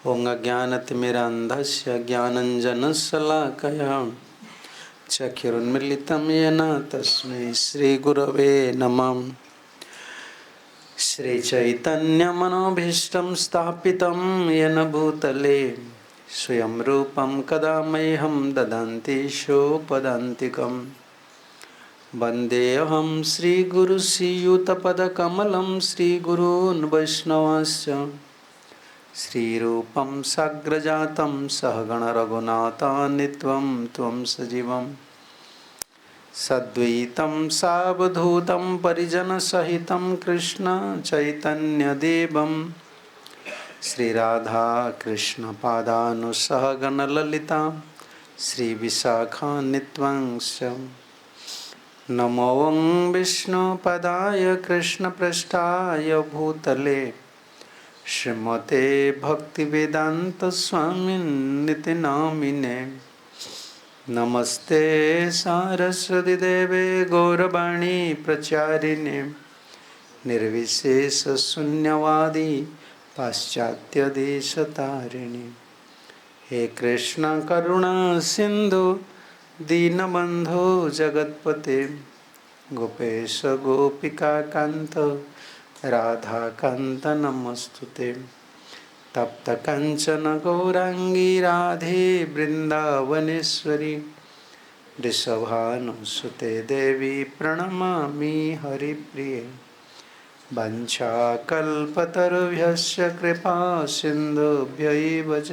ओं अज्ञानतिमिरान्धस्य ज्ञानञ्जनशलाकया चक्षुरुन्मीलितं येन तस्मै श्रीगुरवे नमः। श्रीचैतन्यमनोभीष्टं स्थापितं येन भूतले स्वयं रूपं कदा मह्यं ददाति सोपदान्तिकम्। वन्देऽहं श्रीगुरुश्रीयुतपदकमलं श्रीगुरून् वैष्णवांश्च श्रीरूपं साग्रजातं सहगण रघुनाथान्वितं त्वं सजीवं सद्वैतं सावधूतं परिजनसहितं कृष्ण चैतन्यदेवं श्रीराधा कृष्णपादानुसहगण ललिता श्रीविशाखान्वितंश्च। नमो विष्णुपदाय कृष्णपृष्ठाय भूतले श्रीमते भक्तिवेदांत स्वामिन्निति नामिने। नमस्ते सारस्वती देवे गौरवाणी प्रचारिणे निर्विशेष शून्यवादी पाश्चात्य देशतारिणे। हे कृष्ण करुणा सिंधु दीनबंधो जगत्पते गोपेश गोपिका कांत राधा कांत नमस्तुते। तप्त कंचन गौरांगी राधे वृंदावनेश्वरी वृषभानुसुते देवी प्रणमामि हरिप्रिये। वंशाकल्पतरुभ्यश्च कृपा सिन्धुभ्यैव च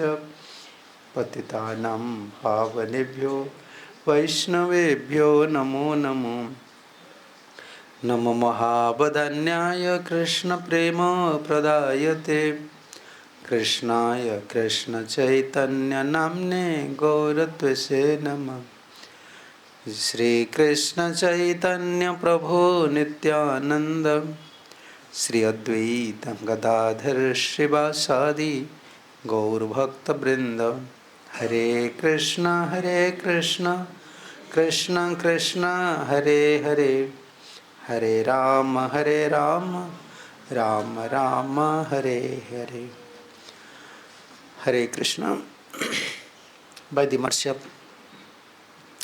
पतितानां पावनेभ्यो वैष्णवेभ्यो नमो नमो। नमो महावदन्याय कृष्णप्रेमप्रदायते कृष्णाय कृष्णचैतन्यनाम्ने गौरत्वसे नमः। श्रीकृष्णचैतन्यप्रभो नित्यानन्द श्री अद्वैत गदाधर श्रीवासादि गौरभक्तवृन्द। हरे Krishna Krishna Krishna Hare Hare Hare Ram Ram Ram Hare Hare. Hare Krishna. By the mercy of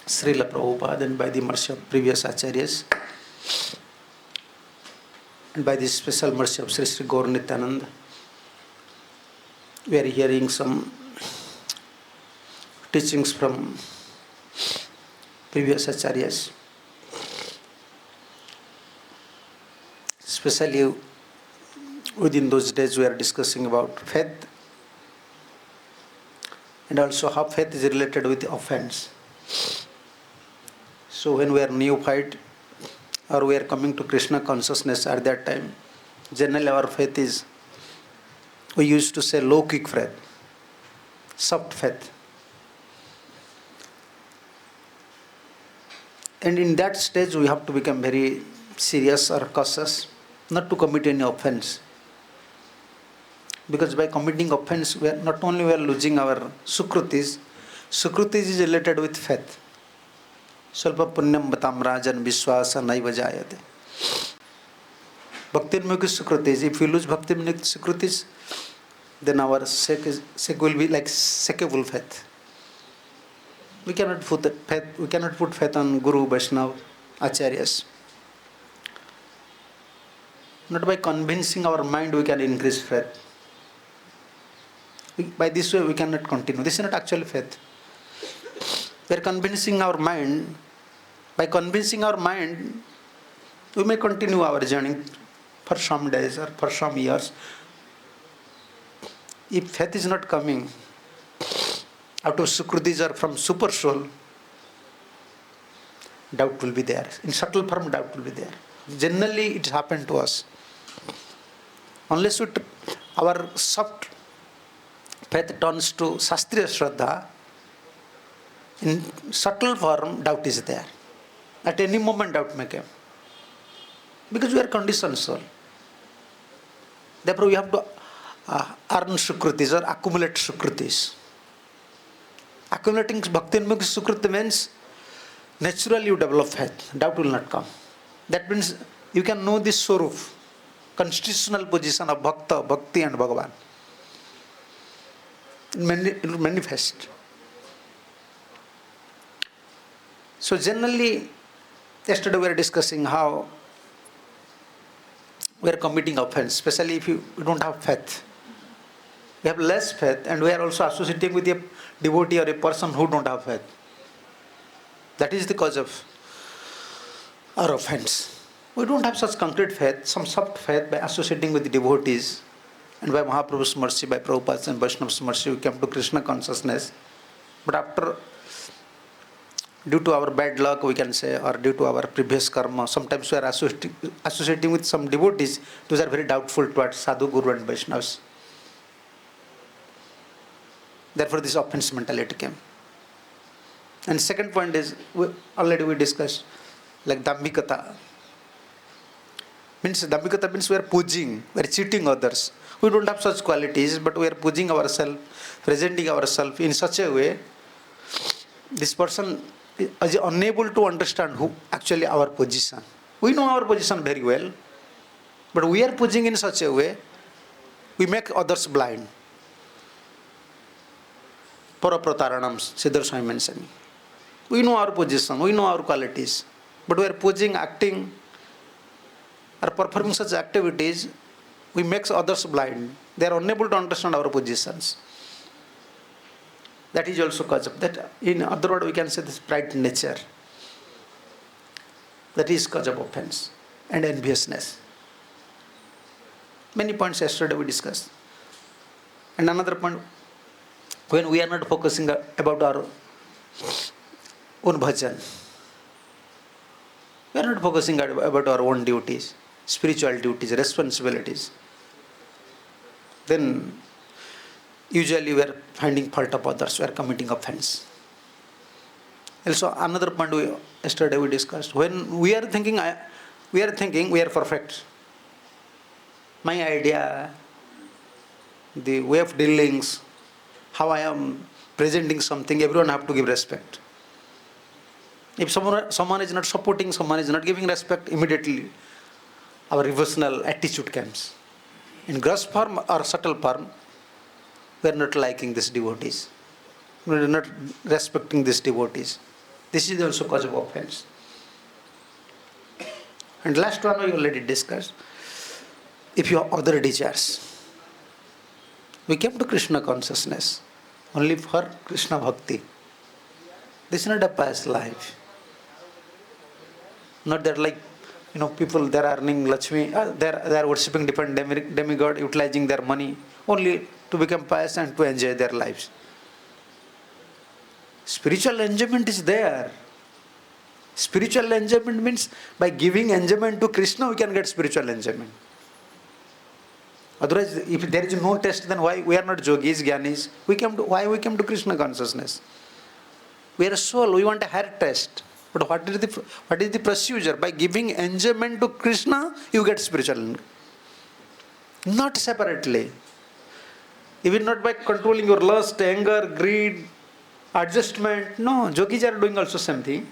Srila Prabhupada and by the mercy of previous acharyas and by the special mercy of Sri Sri Gaur Nityananda, we are hearing some teachings from previous acharyas, especially within those days we are discussing about faith and also how faith is related with offense. So when we are neophyte or we are coming to Krishna consciousness at that time, generally our faith is, we used to say low-kick faith, soft faith. And in that stage we have to become very serious or cautious not to commit any offense. Because by committing offense, we are not only we are losing our sukrutis is related with faith. Svalpa punyam batam rajan vishwasa naiva jayate. Bhakti-mukhi sukrutis, if we lose bhakti-mukhi sukrutis, then our sek will be like sekable faith. We cannot put faith on Guru, Vaishnava, Acharyas. Not by convincing our mind we can increase faith. By this way we cannot continue. This is not actual faith. We are convincing our mind. By convincing our mind, we may continue our journey for some days or for some years. If faith is not coming out of sukrutis or from super soul, doubt will be there. In subtle form, doubt will be there. Generally, it happened to us. Unless our soft faith turns to Shastriya Shraddha, in subtle form, doubt is there. At any moment, doubt may come. Because we are conditioned soul. Therefore, we have to earn sukrutis or accumulate sukrutis. Accumulating bhakti-mukhi sukruti means naturally you develop faith. Doubt will not come. That means you can know this swarup, constitutional position of bhakta, bhakti and Bhagavan. it will manifest. So generally, yesterday we were discussing how we are committing offense, especially if you don't have faith. We have less faith, and we are also associating with a devotee or a person who don't have faith. That is the cause of our offense. We don't have such concrete faith, some soft faith by associating with the devotees, and by Mahaprabhu's mercy, by Prabhupada's and Vaishnava's mercy, we came to Krishna consciousness. But after, due to our bad luck, we can say, or due to our previous karma, sometimes we are associating with some devotees. Those are very doubtful towards Sadhu, Guru and Vaishnavas. Therefore, this offense mentality came. And second point is, already we discussed, like Dambhikata. Dambhikata means we are pushing, we are cheating others. We don't have such qualities, but we are pushing ourselves, presenting ourselves in such a way, this person is unable to understand who actually our position. We know our position very well, but we are pushing in such a way, we make others blind. Paraprataranam, Siddhar Swami mentioned. We know our position, we know our qualities, but we are pushing, acting, or performing such activities, we make others blind. They are unable to understand our positions. That is also cause of that. In other words, we can say this pride nature. That is cause of offense and enviousness. Many points yesterday we discussed. And another point, when we are not focusing about our own bhajan, we are not focusing about our own duties, spiritual duties, responsibilities, then usually we are finding fault of others, we are committing offense. Also, another point yesterday we discussed, when we are thinking we are perfect. My idea, the way of dealings, how I am presenting something, everyone have to give respect. If someone is not supporting, someone is not giving respect, immediately our reversional attitude comes. In gross form or subtle form, we are not liking these devotees. We are not respecting these devotees. This is also cause of offense. And last one we already discussed. If you have other desires, we came to Krishna consciousness only for Krishna bhakti. This is not a past life. Not that like, people they are earning Lakshmi, they are worshipping different demigod, utilizing their money only to become pious and to enjoy their lives. Spiritual enjoyment is there. Spiritual enjoyment means by giving enjoyment to Krishna, we can get spiritual enjoyment. Otherwise, if there is no test, then why we are not yogis, jnanis? Why we came to Krishna consciousness? We are a soul. We want a higher test. But what is the procedure? By giving enjoyment to Krishna, you get spiritual. Not separately. Even not by controlling your lust, anger, greed, adjustment. No, yogis are doing also same thing.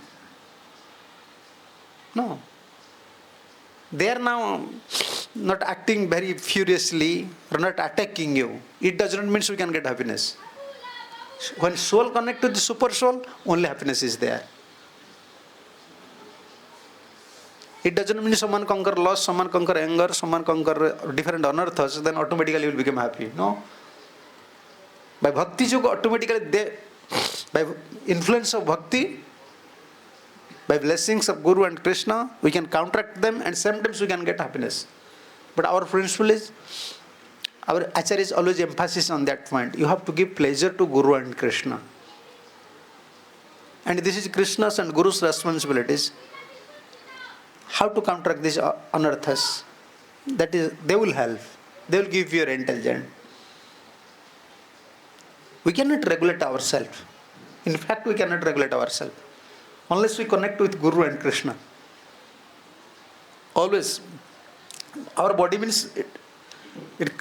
No. They are now not acting very furiously or not attacking you. It does not mean we can get happiness. When soul connects to the super soul, only happiness is there. It doesn't mean someone conquer lust, someone conquer anger, someone conquer different anarthas, then automatically you will become happy. No. By bhakti yoga, automatically by influence of bhakti, by blessings of Guru and Krishna, we can counteract them and sometimes we can get happiness. But our principle is, our Acharya is always emphasis on that point. You have to give pleasure to Guru and Krishna. And this is Krishna's and Guru's responsibilities. How to counteract these anarthas? That is, they will help. They will give you your intelligence. We cannot regulate ourselves. In fact, we cannot regulate ourselves unless we connect with Guru and Krishna. Always. Our body means,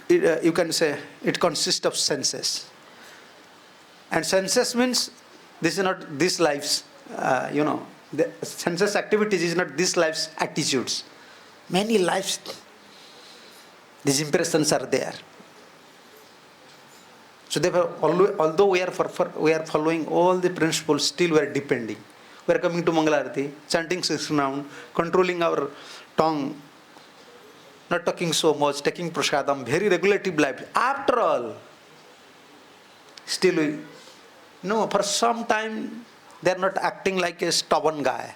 you can say, it consists of senses. And senses means, this is not this life's, the senses activities is not this life's attitudes. Many lives, these impressions are there. So therefore, although we are following all the principles, still we are depending. We are coming to Mangalarati, chanting 6 rounds, controlling our tongue, not talking so much, taking prasadam, very regulative life. After all, still we, no, for some time they are not acting like a stubborn guy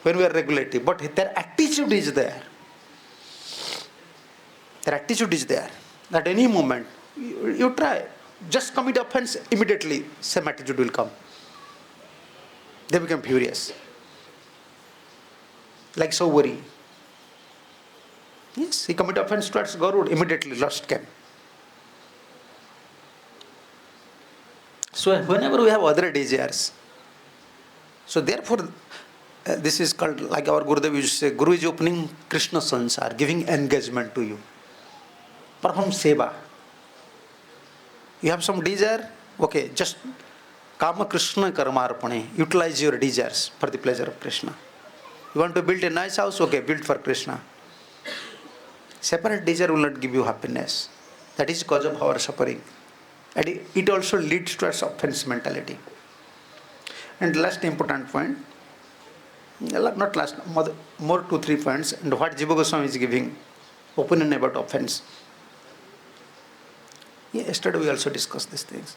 when we are regulative, but their attitude is there. Their attitude is there. At any moment, you try, just commit offense, immediately same attitude will come. They become furious. Like Sauri. Yes, he committed offense towards Garud, immediately lust came. So whenever we have other desires, so therefore, this is called, like our Gurudev used to say, Guru is opening Krishna Sansar, giving engagement to you. Perform seva. You have some desire, okay, just Kama Krishna Karmarpane, utilize your desires for the pleasure of Krishna. You want to build a nice house, okay, build for Krishna. Separate desire will not give you happiness. That is cause of our suffering. And it also leads to a offense mentality. And last important point, not last, more 2-3 points, and what Jiva Goswami is giving opinion about offense. Yesterday we also discussed these things.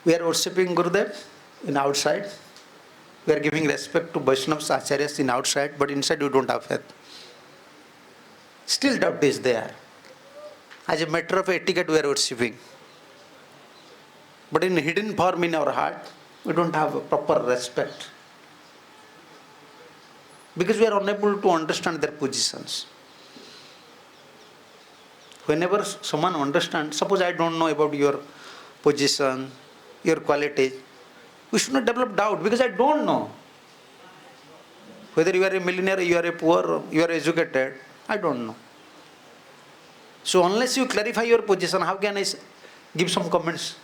We are worshipping Gurudev in outside. We are giving respect to Vaishnavas, Acharyas in outside, but inside you don't have faith. Still doubt is there. As a matter of etiquette we are worshipping. But in hidden form in our heart, we don't have a proper respect. Because we are unable to understand their positions. Whenever someone understands, suppose I don't know about your position, your qualities, we should not develop doubt because I don't know. Whether you are a millionaire, you are a poor, you are educated, I don't know. So unless you clarify your position, how can I give some comments?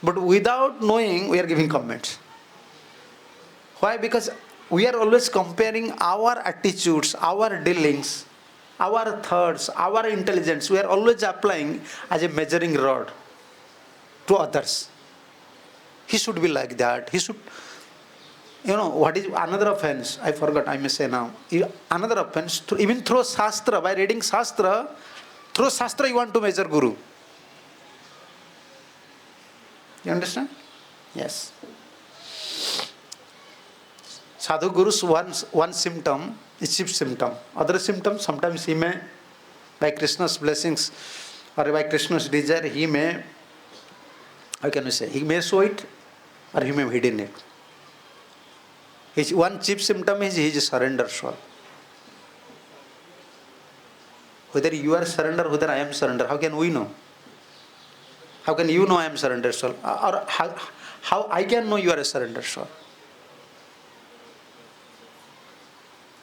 But without knowing, we are giving comments. Why? Because we are always comparing our attitudes, our dealings, our thoughts, our intelligence. We are always applying as a measuring rod to others. He should be like that. He should, what is another offense? I forgot, I may say now. Another offense, even through Shastra, by reading Shastra, through Shastra you want to measure Guru. You understand? Yes. Sadhu Guru's one symptom is chief symptom. Other symptoms, sometimes he may, by Krishna's blessings or by Krishna's desire, he may, how can we say, he may show it or he may have hidden it. His one chief symptom is he is a surrender soul. Whether you are surrender, whether I am surrender, how can we know? How can you know I am surrender soul? Or how I can know you are a surrender soul?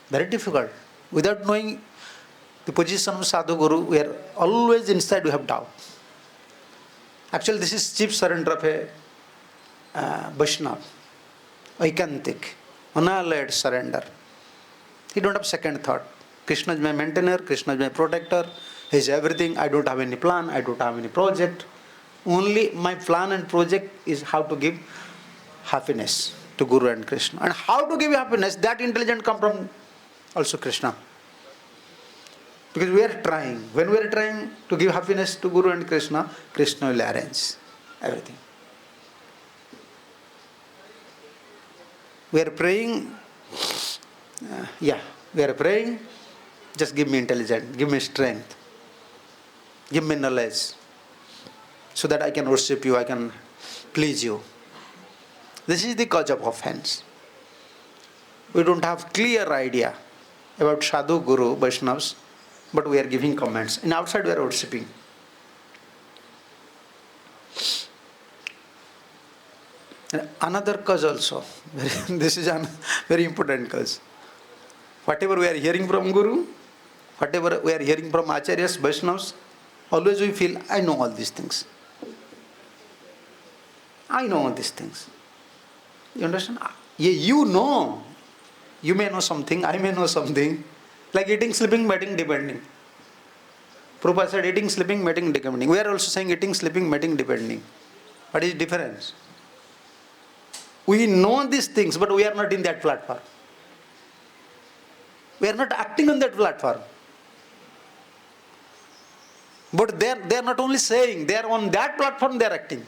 Very difficult. Without knowing the position of Sadhu Guru, we are always inside, we have doubt. Actually, this is chief surrender of a Vaishnava. Aikantik, unalloyed surrender. He don't have second thought. Krishna is my maintainer, Krishna is my protector, He is everything. I don't have any plan, I don't have any project. Only my plan and project is how to give happiness to Guru and Krishna. And how to give happiness, that intelligence comes from also Krishna. Because we are trying. When we are trying to give happiness to Guru and Krishna, Krishna will arrange everything. We are praying, we are praying, just give me intelligence, give me strength, give me knowledge, so that I can worship you, I can please you. This is the cause of offense. We don't have clear idea about Sadhu, Guru, Vaishnavas, but we are giving comments. In outside we are worshipping. And another cause also, this is a very important cause. Whatever we are hearing from Guru, whatever we are hearing from Acharyas, Vaishnavas, always we feel, I know all these things. I know all these things. You understand? You know. You may know something, I may know something. Like eating, sleeping, betting, depending. Prabhupada said eating, sleeping, mating, depending. We are also saying eating, sleeping, mating, depending. What is the difference? We know these things, but we are not in that platform. We are not acting on that platform. But they are not only saying, they are on that platform, they are acting.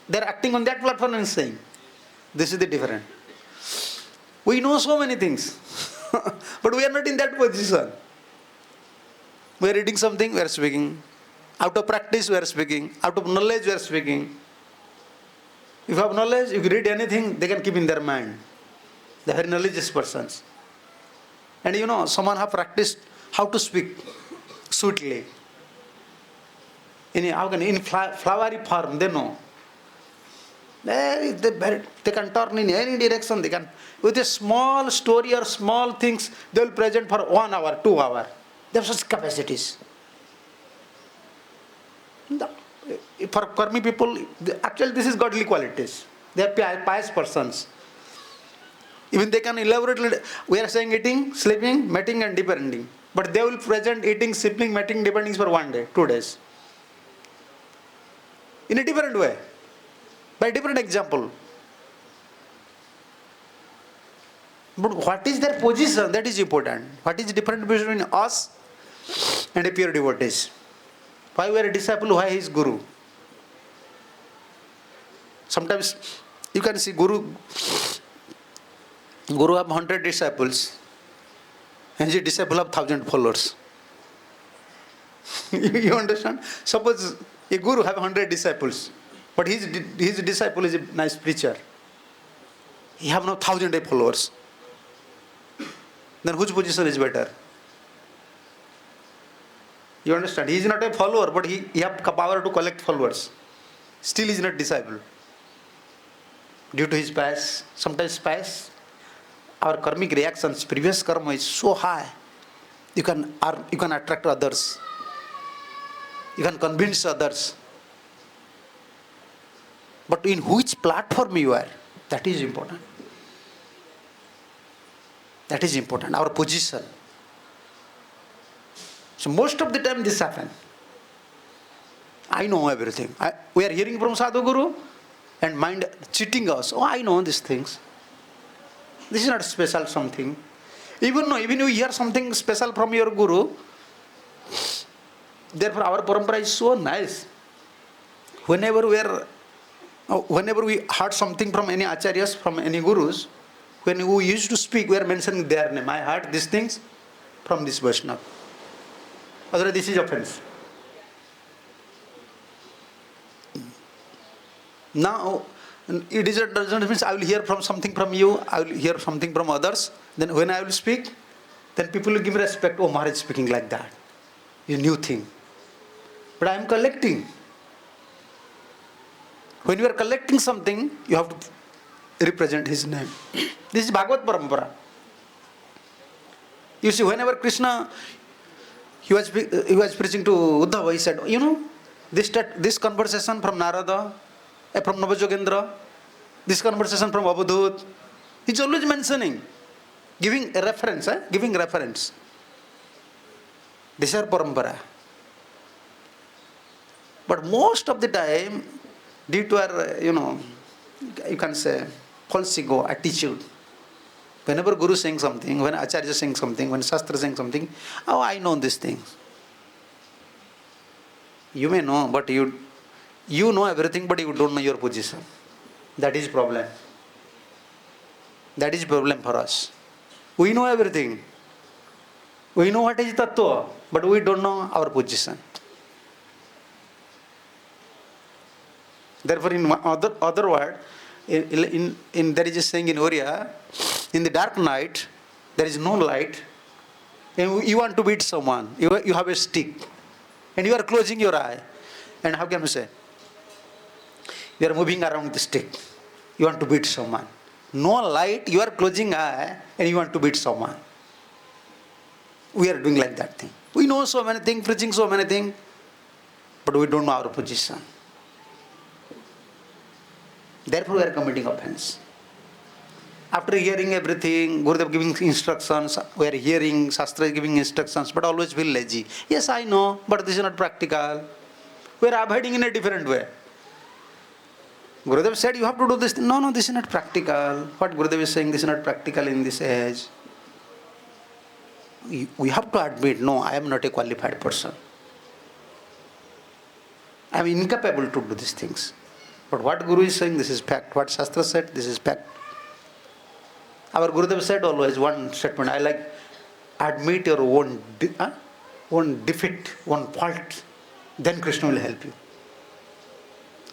They are acting on that platform and saying. This is the difference. We know so many things, but we are not in that position. We are reading something, we are speaking. Out of practice, we are speaking. Out of knowledge, we are speaking. If you have knowledge, if you read anything, they can keep in their mind. They are very knowledgeous persons. And someone have practiced how to speak sweetly. In flowery form, they know. They can turn in any direction. They can, with a small story or small things, they will present for 1 hour, 2 hours. They have such capacities. For karmi people, actually this is godly qualities. They are pious persons. Even they can elaborately, we are saying eating, sleeping, mating and depending. But they will present eating, sleeping, mating, depending for 1 day, 2 days. In a different way. By different example. But what is their position? That is important. What is the difference between us and a pure devotees? Why we are a disciple? Why he is Guru? Sometimes you can see Guru have 100 disciples and his disciple have 1,000 followers. You understand? Suppose a Guru have 100 disciples, but his disciple is a nice preacher. He have now 1,000 followers. Then whose position is better? You understand? He is not a follower, but he have power to collect followers. Still he is not disciple. Due to his past, sometimes past, our karmic reactions, previous karma is so high. You can attract others. You can convince others. But in which platform you are, that is important. That is important, our position. So most of the time this happens. I know everything. We are hearing from Sadhu Guru and mind cheating us. Oh, I know these things. This is not special something. Even you hear something special from your Guru, therefore our parampara is so nice. Whenever we heard something from any acharyas, from any gurus, when we used to speak, we are mentioning their name. I heard these things from this Vaishnava. Otherwise, this is offense. Now, it doesn't mean I will hear from something from you, I will hear something from others. Then when I will speak, then people will give me respect. Oh, Maharaj is speaking like that. A new thing. But I am collecting. When you are collecting something, you have to represent his name. This is Bhagavad Parampara. You see, whenever Krishna, he was preaching to Uddhava, he said, this conversation from Narada, from Navajogendra, this conversation from Avadhut, he's always mentioning, giving a reference, giving reference. These are Parampara. But most of the time, due to our, you can say, false ego attitude. Whenever Guru is saying something, when Acharya is saying something, when Shastra is saying something, oh, I know these things. You may know, but you know everything, but you don't know your position. That is problem. That is problem for us. We know everything. We know what is Tattva, but we don't know our position. Therefore, in other word, there is a saying in Oriya, in the dark night, there is no light, and you want to beat someone. You have a stick, and you are closing your eye. And how can we say? You are moving around the stick. You want to beat someone. No light, you are closing eye, and you want to beat someone. We are doing like that thing. We know so many things, preaching so many things, but we don't know our position. Therefore, we are committing offense. After hearing everything, Gurudev giving instructions, we are hearing, Shastra is giving instructions, but always feel lazy. Yes, I know, but this is not practical. We are avoiding in a different way. Gurudev said, you have to do this. No, this is not practical. What Gurudev is saying, this is not practical in this age. We have to admit, no, I am not a qualified person. I am incapable to do these things. But what Guru is saying, this is fact. What Shastra said, this is fact. Our Gurudev said always one statement, I like, admit your own defeat, own fault, then Krishna will help you.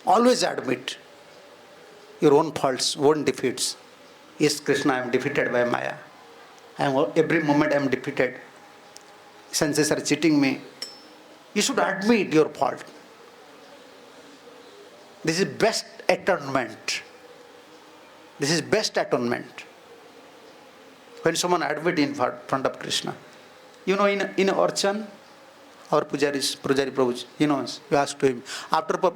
Always admit your own faults, own defeats. Yes, Krishna, I am defeated by Maya. Every moment I am defeated. Senses are cheating me. You should admit your fault. This is best atonement. This is best atonement. When someone admits in front of Krishna. You know, in Archan, our Pujari Prabhuji, he knows. You ask to him.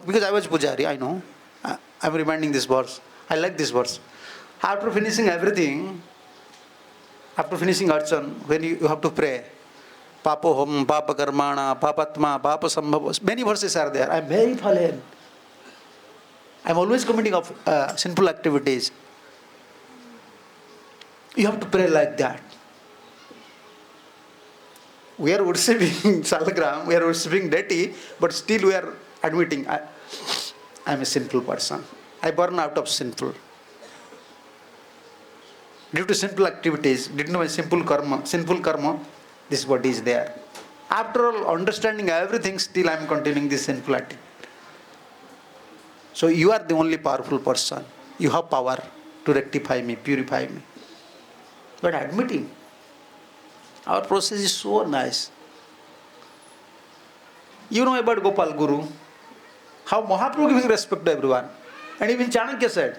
Because I was Pujari, I know. I am reminding this verse. I like this verse. After finishing everything, after finishing Archan, when you have to pray, Papa Hom, Papa Karmana, Papatma, Papa Sambhava, many verses are there. I am very fallen. I am always committing sinful activities. You have to pray like that. We are worshipping Salagram, we are worshipping deity, but still we are admitting, I am a sinful person. I burn out of sinful. Due to simple activities, due to my sinful karma, this body is there. After all, understanding everything, still I am continuing this sinful activity. So you are the only powerful person. You have power to rectify me, purify me. But admitting, our process is so nice. You know about Gopal Guru, how Mahaprabhu giving respect to everyone. And even Chanakya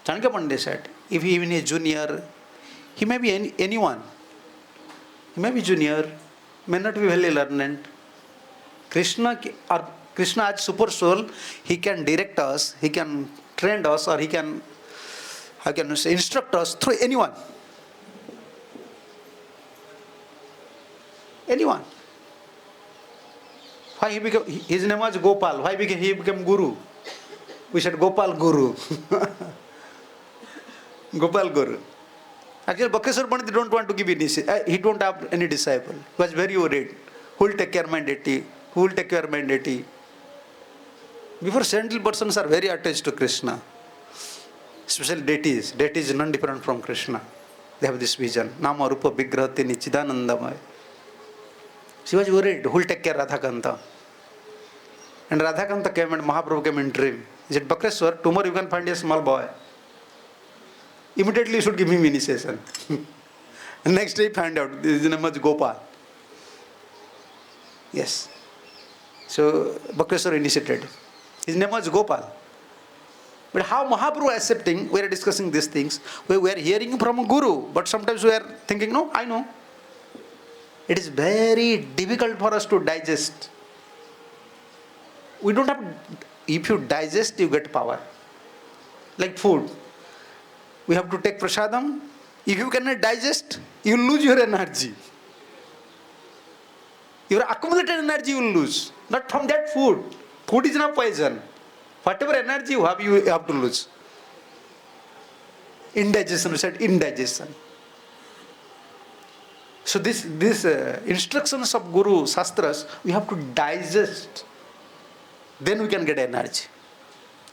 Pandey said, if he even is junior, he may be anyone. He may be junior, may not be very learned. Krishna as super soul, he can direct us, he can train us, or he can instruct us through anyone. Anyone. Why he became, his name was Gopal. Why he became Guru? We said Gopal Guru. Gopal Guru. Actually, Bakeshwar Pandit don't want to give he don't have any disciple. He was very worried. Who will take care of my deity? Who will take care of my deity? Before, saintly persons are very attached to Krishna. Especially deities. Deities is none different from Krishna. They have this vision. Nama Rupa Vigrahati Nichidanandamaya. She was worried, who will take care of Radhakanta? And Radhakanta came and Mahaprabhu came in dream. He said, Bakeshwar, tomorrow you can find a small boy. Immediately you should give him initiation. And next day he found out, his name was Gopal. Yes. So Bakeshwar initiated. His name was Gopal. But how Mahaprabhu accepting, we are discussing these things. We are hearing from a guru, but sometimes we are thinking, no, I know. It is very difficult for us to digest. We don't have, if you digest, you get power. Like food. We have to take prasadam. If you cannot digest, you will lose your energy. Your accumulated energy you will lose. Not from that food. Food is not poison. Whatever energy you have to lose. Indigestion, we said indigestion. So this instructions of Guru, Shastras, we have to digest. Then we can get energy.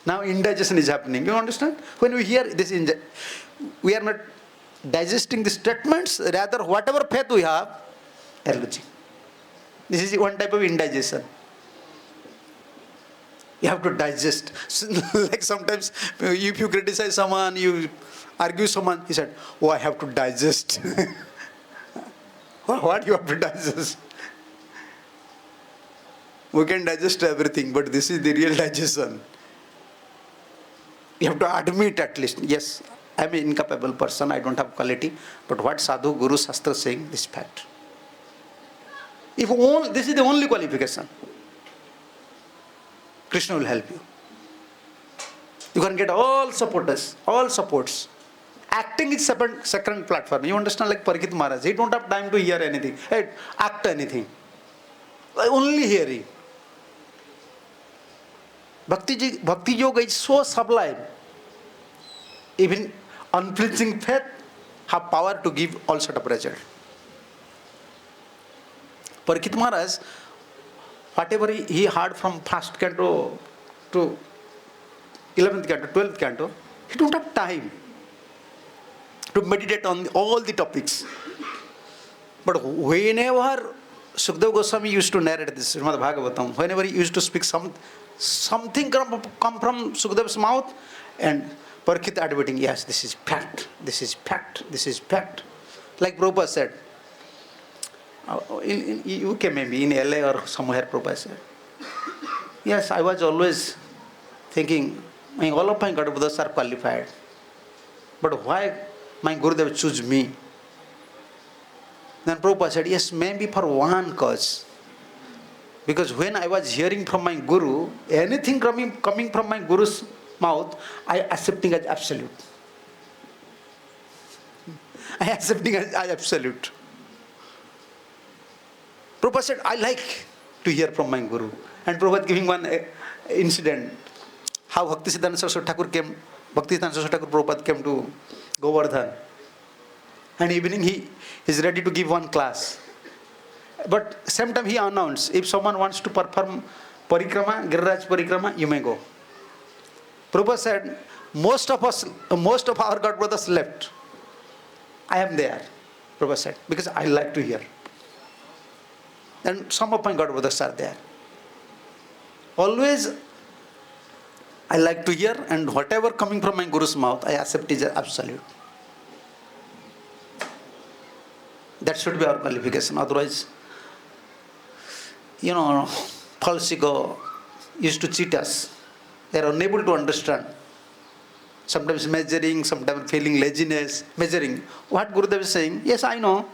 Now indigestion is happening. You understand? When we hear this, we are not digesting the statements. Rather, whatever faith we have, are losing. This is one type of indigestion. You have to digest. Like sometimes, if you criticize someone, you argue someone, he said, oh, I have to digest. What you have to digest? We can digest everything, but this is the real digestion. You have to admit at least, yes, I am an incapable person, I don't have quality, but what Sadhu, Guru, Shastra saying, this fact. If this is the only qualification, Krishna will help you. You can get all supports. Acting is second platform. You understand, like Parikshit Maharaj, he don't have time to hear anything, act anything. Only hearing. Bhakti yoga is so sublime. Even unflinching faith have power to give all sort of result. Parikshit Maharaj, whatever he heard from first canto to 11th canto, 12th canto, he don't have time to meditate on all the topics. But whenever Sukadeva Goswami used to narrate this Srimad Bhagavatam, whenever he used to speak something come from Sukadeva's mouth, and Parikshit admitting, yes, this is fact, this is fact, this is fact. Like Prabhupada said, in UK maybe, in LA or somewhere, Prabhupada said, yes, I was always thinking, all of my Gadabuddhas are qualified, but why my Gurudev choose me? Then Prabhupada said, yes, maybe for one cause. Because when I was hearing from my Guru, anything coming from my Guru's mouth, I accepting as absolute. I accepting as absolute. Prabhupada said, I like to hear from my Guru. And Prabhupada giving one incident, how Bhaktisiddhanta Saraswati Thakur came, Bhaktisiddhanta Saraswati Thakur Prabhupada came to Govardhan. And evening he is ready to give one class. But same time he announced, if someone wants to perform Parikrama, Giriraj Parikrama, you may go. Prabhupada said, most of our God brothers left. I am there, Prabhupada said, because I like to hear. And some of my God brothers are there. Always I like to hear, and whatever coming from my Guru's mouth, I accept is absolute. That should be our qualification. Otherwise, false ego used to cheat us. They are unable to understand. Sometimes measuring, sometimes feeling laziness, measuring. What Gurudev is saying, yes, I know,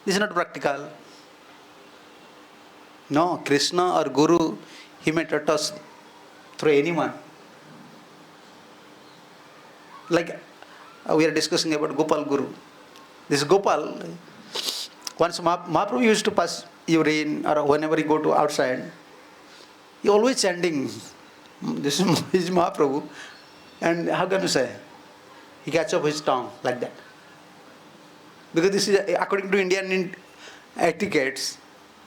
this is not practical. No, Krishna or Guru, he may touch us through anyone. Like we are discussing about Gopal Guru. This Gopal, once Mahaprabhu used to pass urine, or whenever he go to outside, he always chanting, this is Mahaprabhu. And how can you say? He catch up his tongue like that. Because this is, according to Indian etiquettes,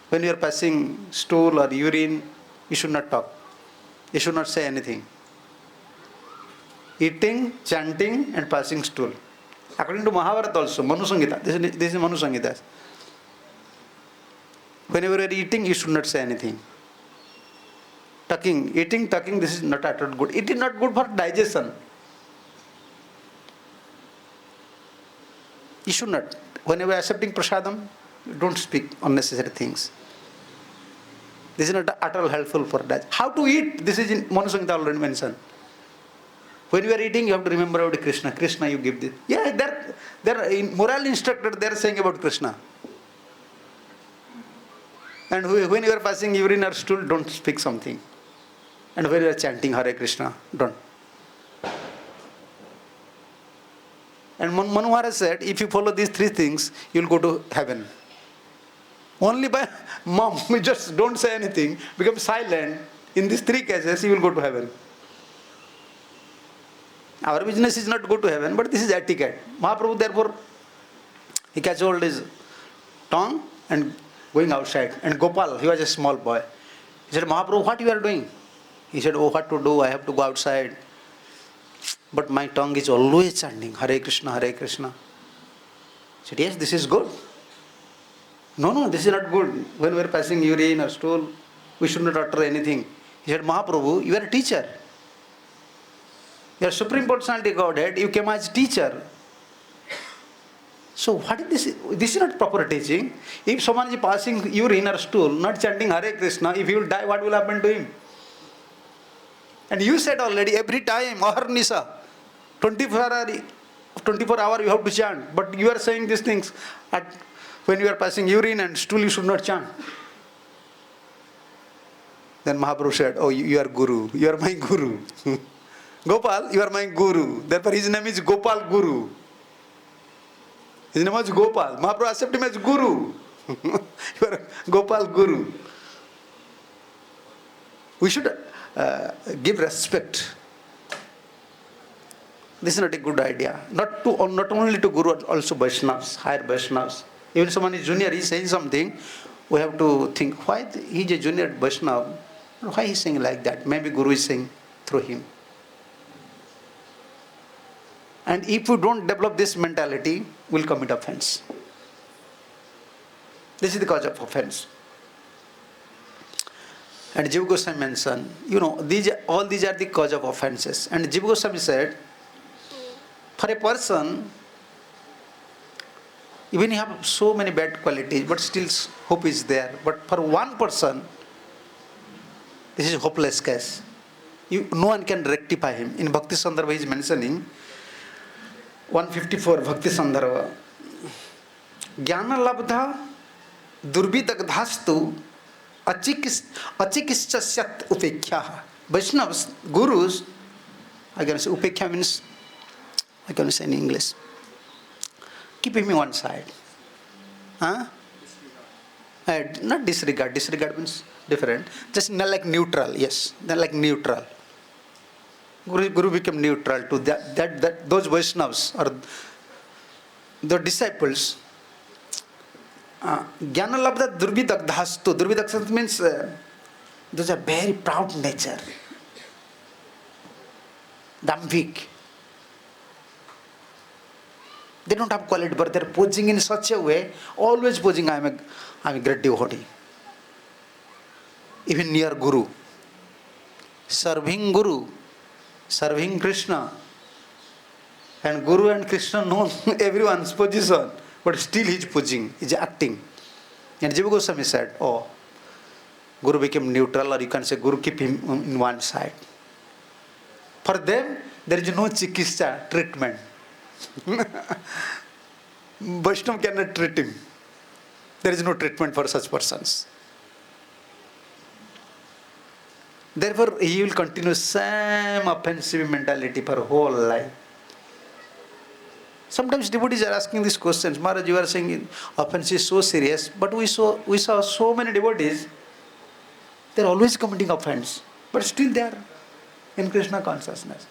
when you are passing stool or urine, you should not talk. You should not say anything. Eating, chanting, and passing stool. According to Mahabharata also, Manu Samhita. This is Manu Samhita. Whenever you are eating, you should not say anything. Eating, talking, this is not at all good. It is not good for digestion. You should not. Whenever accepting prasadam, don't speak unnecessary things. This is not at all helpful for that. How to eat? This is in Manu Samhita already mentioned. When you are eating, you have to remember about Krishna. Krishna, you give this. Yeah, they're in moral instructor, they are saying about Krishna. And when you are passing urine or stool, don't speak something. And when you are chanting Hare Krishna, don't. And Manu Maharaj said, if you follow these three things, you will go to heaven. Only by mom, you just don't say anything, become silent. In these three cases, you will go to heaven. Our business is not to go to heaven, but this is etiquette. Mahaprabhu, therefore, he catch hold his tongue and going outside. And Gopal, he was a small boy. He said, Mahaprabhu, what you are doing? He said, oh, what to do? I have to go outside. But my tongue is always chanting, Hare Krishna, Hare Krishna. He said, yes, this is good. No, this is not good. When we are passing urine or stool, we should not utter anything. He said, Mahaprabhu, you are a teacher. You are Supreme Personality Godhead, you came as teacher. So what is this? This is not proper teaching. If someone is passing urine or stool, not chanting Hare Krishna, if he will die, what will happen to him? And you said already, every time, Ahar-Nisa, 24 hours you have to chant. But you are saying these things. When you are passing urine and stool, you should not chant. Then Mahaprabhu said, oh, you are Guru. You are my Guru. Gopal, you are my Guru. Therefore his name is Gopal Guru. His name was Gopal. Mahaprabhu accepted him as Guru. You are Gopal Guru. We should give respect. This is not a good idea. Not only to Guru, also Vaishnavas, higher Vaishnavas. Even someone is junior, he is saying something, we have to think, why he is a junior Vaishnava? Why he is saying like that? Maybe Guru is saying through him. And if we don't develop this mentality, we will commit offense. This is the cause of offense. And Jiva Goswami mentioned, all these are the cause of offenses. And Jiva Goswami said, for a person, even he have so many bad qualities, but still hope is there. But for one person, this is hopeless case. No one can rectify him. In Bhakti Sandarbha he is mentioning, 154 Bhakti Sandarbha, Jnana labdha durbidagdhastu achikischasyat upekkha. Vaishnavas, Gurus, I can say upekkha means, I can say in English, keep him in one side. Not disregard. Disregard means different. Just like neutral. Yes, they're like neutral. Guru became neutral to that those Vaishnavas or the disciples. Jnana labdha durbidagdhastu. Durbidagdhastu means those are very proud nature. Dambhik. They don't have quality, but they're posing in such a way, always posing, I'm a great devotee. Even near Guru. Serving Guru, serving Krishna. And Guru and Krishna know everyone's position, but still he's posing, he's acting. And Jiva Goswami said, Guru became neutral, or you can say Guru keep him in one side. For them, there is no chikitsa, treatment. Vaishnava cannot treat him. There is no treatment for such persons. Therefore, he will continue same offensive mentality for whole life. Sometimes devotees are asking these questions. Maharaj, you are saying offense is so serious, but we saw so many devotees, they are always committing offense, but still they are in Krishna consciousness.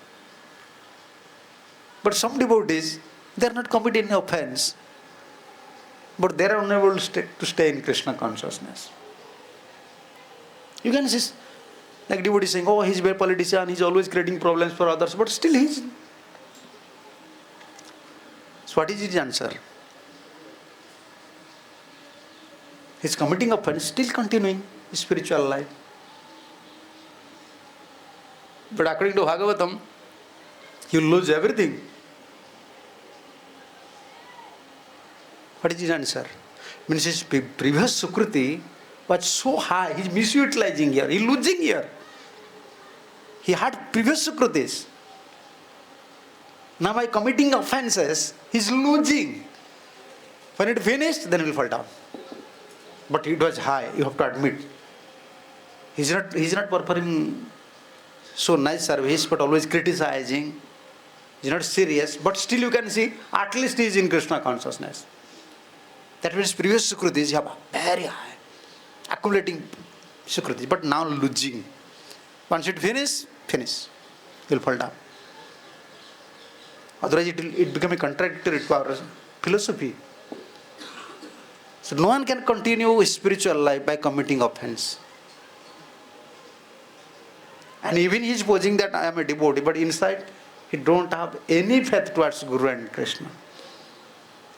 But some devotees, they are not committing offense, but they are unable to stay in Krishna consciousness. You can see, like devotees saying, he's a bad politician, he's always creating problems for others, but still he's. So what is his answer? He's committing offense, still continuing his spiritual life. But according to Bhagavatam, he will lose everything. What is his answer? Means his previous Sukruti was so high, he's misutilizing here, he's losing here. He had previous Sukrutis. Now by committing offenses, he's losing. When it finished, then he will fall down. But it was high, you have to admit. He's not performing so nice service, but always criticizing. He's not serious, but still you can see, at least he is in Krishna consciousness. That means previous Sukrutis have very high, accumulating Sukrutis, but now losing. Once it finish, he will fall down. Otherwise it become a contradictory to our philosophy. So no one can continue his spiritual life by committing offense. And even he is posing that I am a devotee, but inside he don't have any faith towards Guru and Krishna.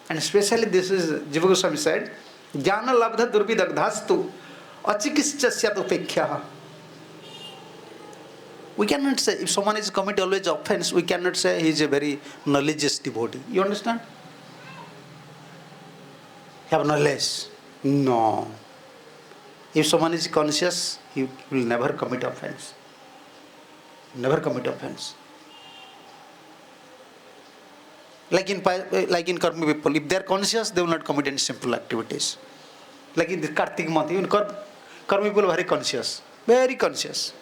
And especially this is, Jiva Goswami said, Jnana labdha durbidagdhastu achikischasyat upekkha. We cannot say, if someone is committing always offense, we cannot say he is a very knowledgeous devotee. You understand? Have knowledge. No. If someone is conscious, he will never commit offense. Never commit offense. Like in Karma people, if they are conscious, they will not commit any simple activities. Like in the Kartik month, even Karma people are very conscious. Very conscious.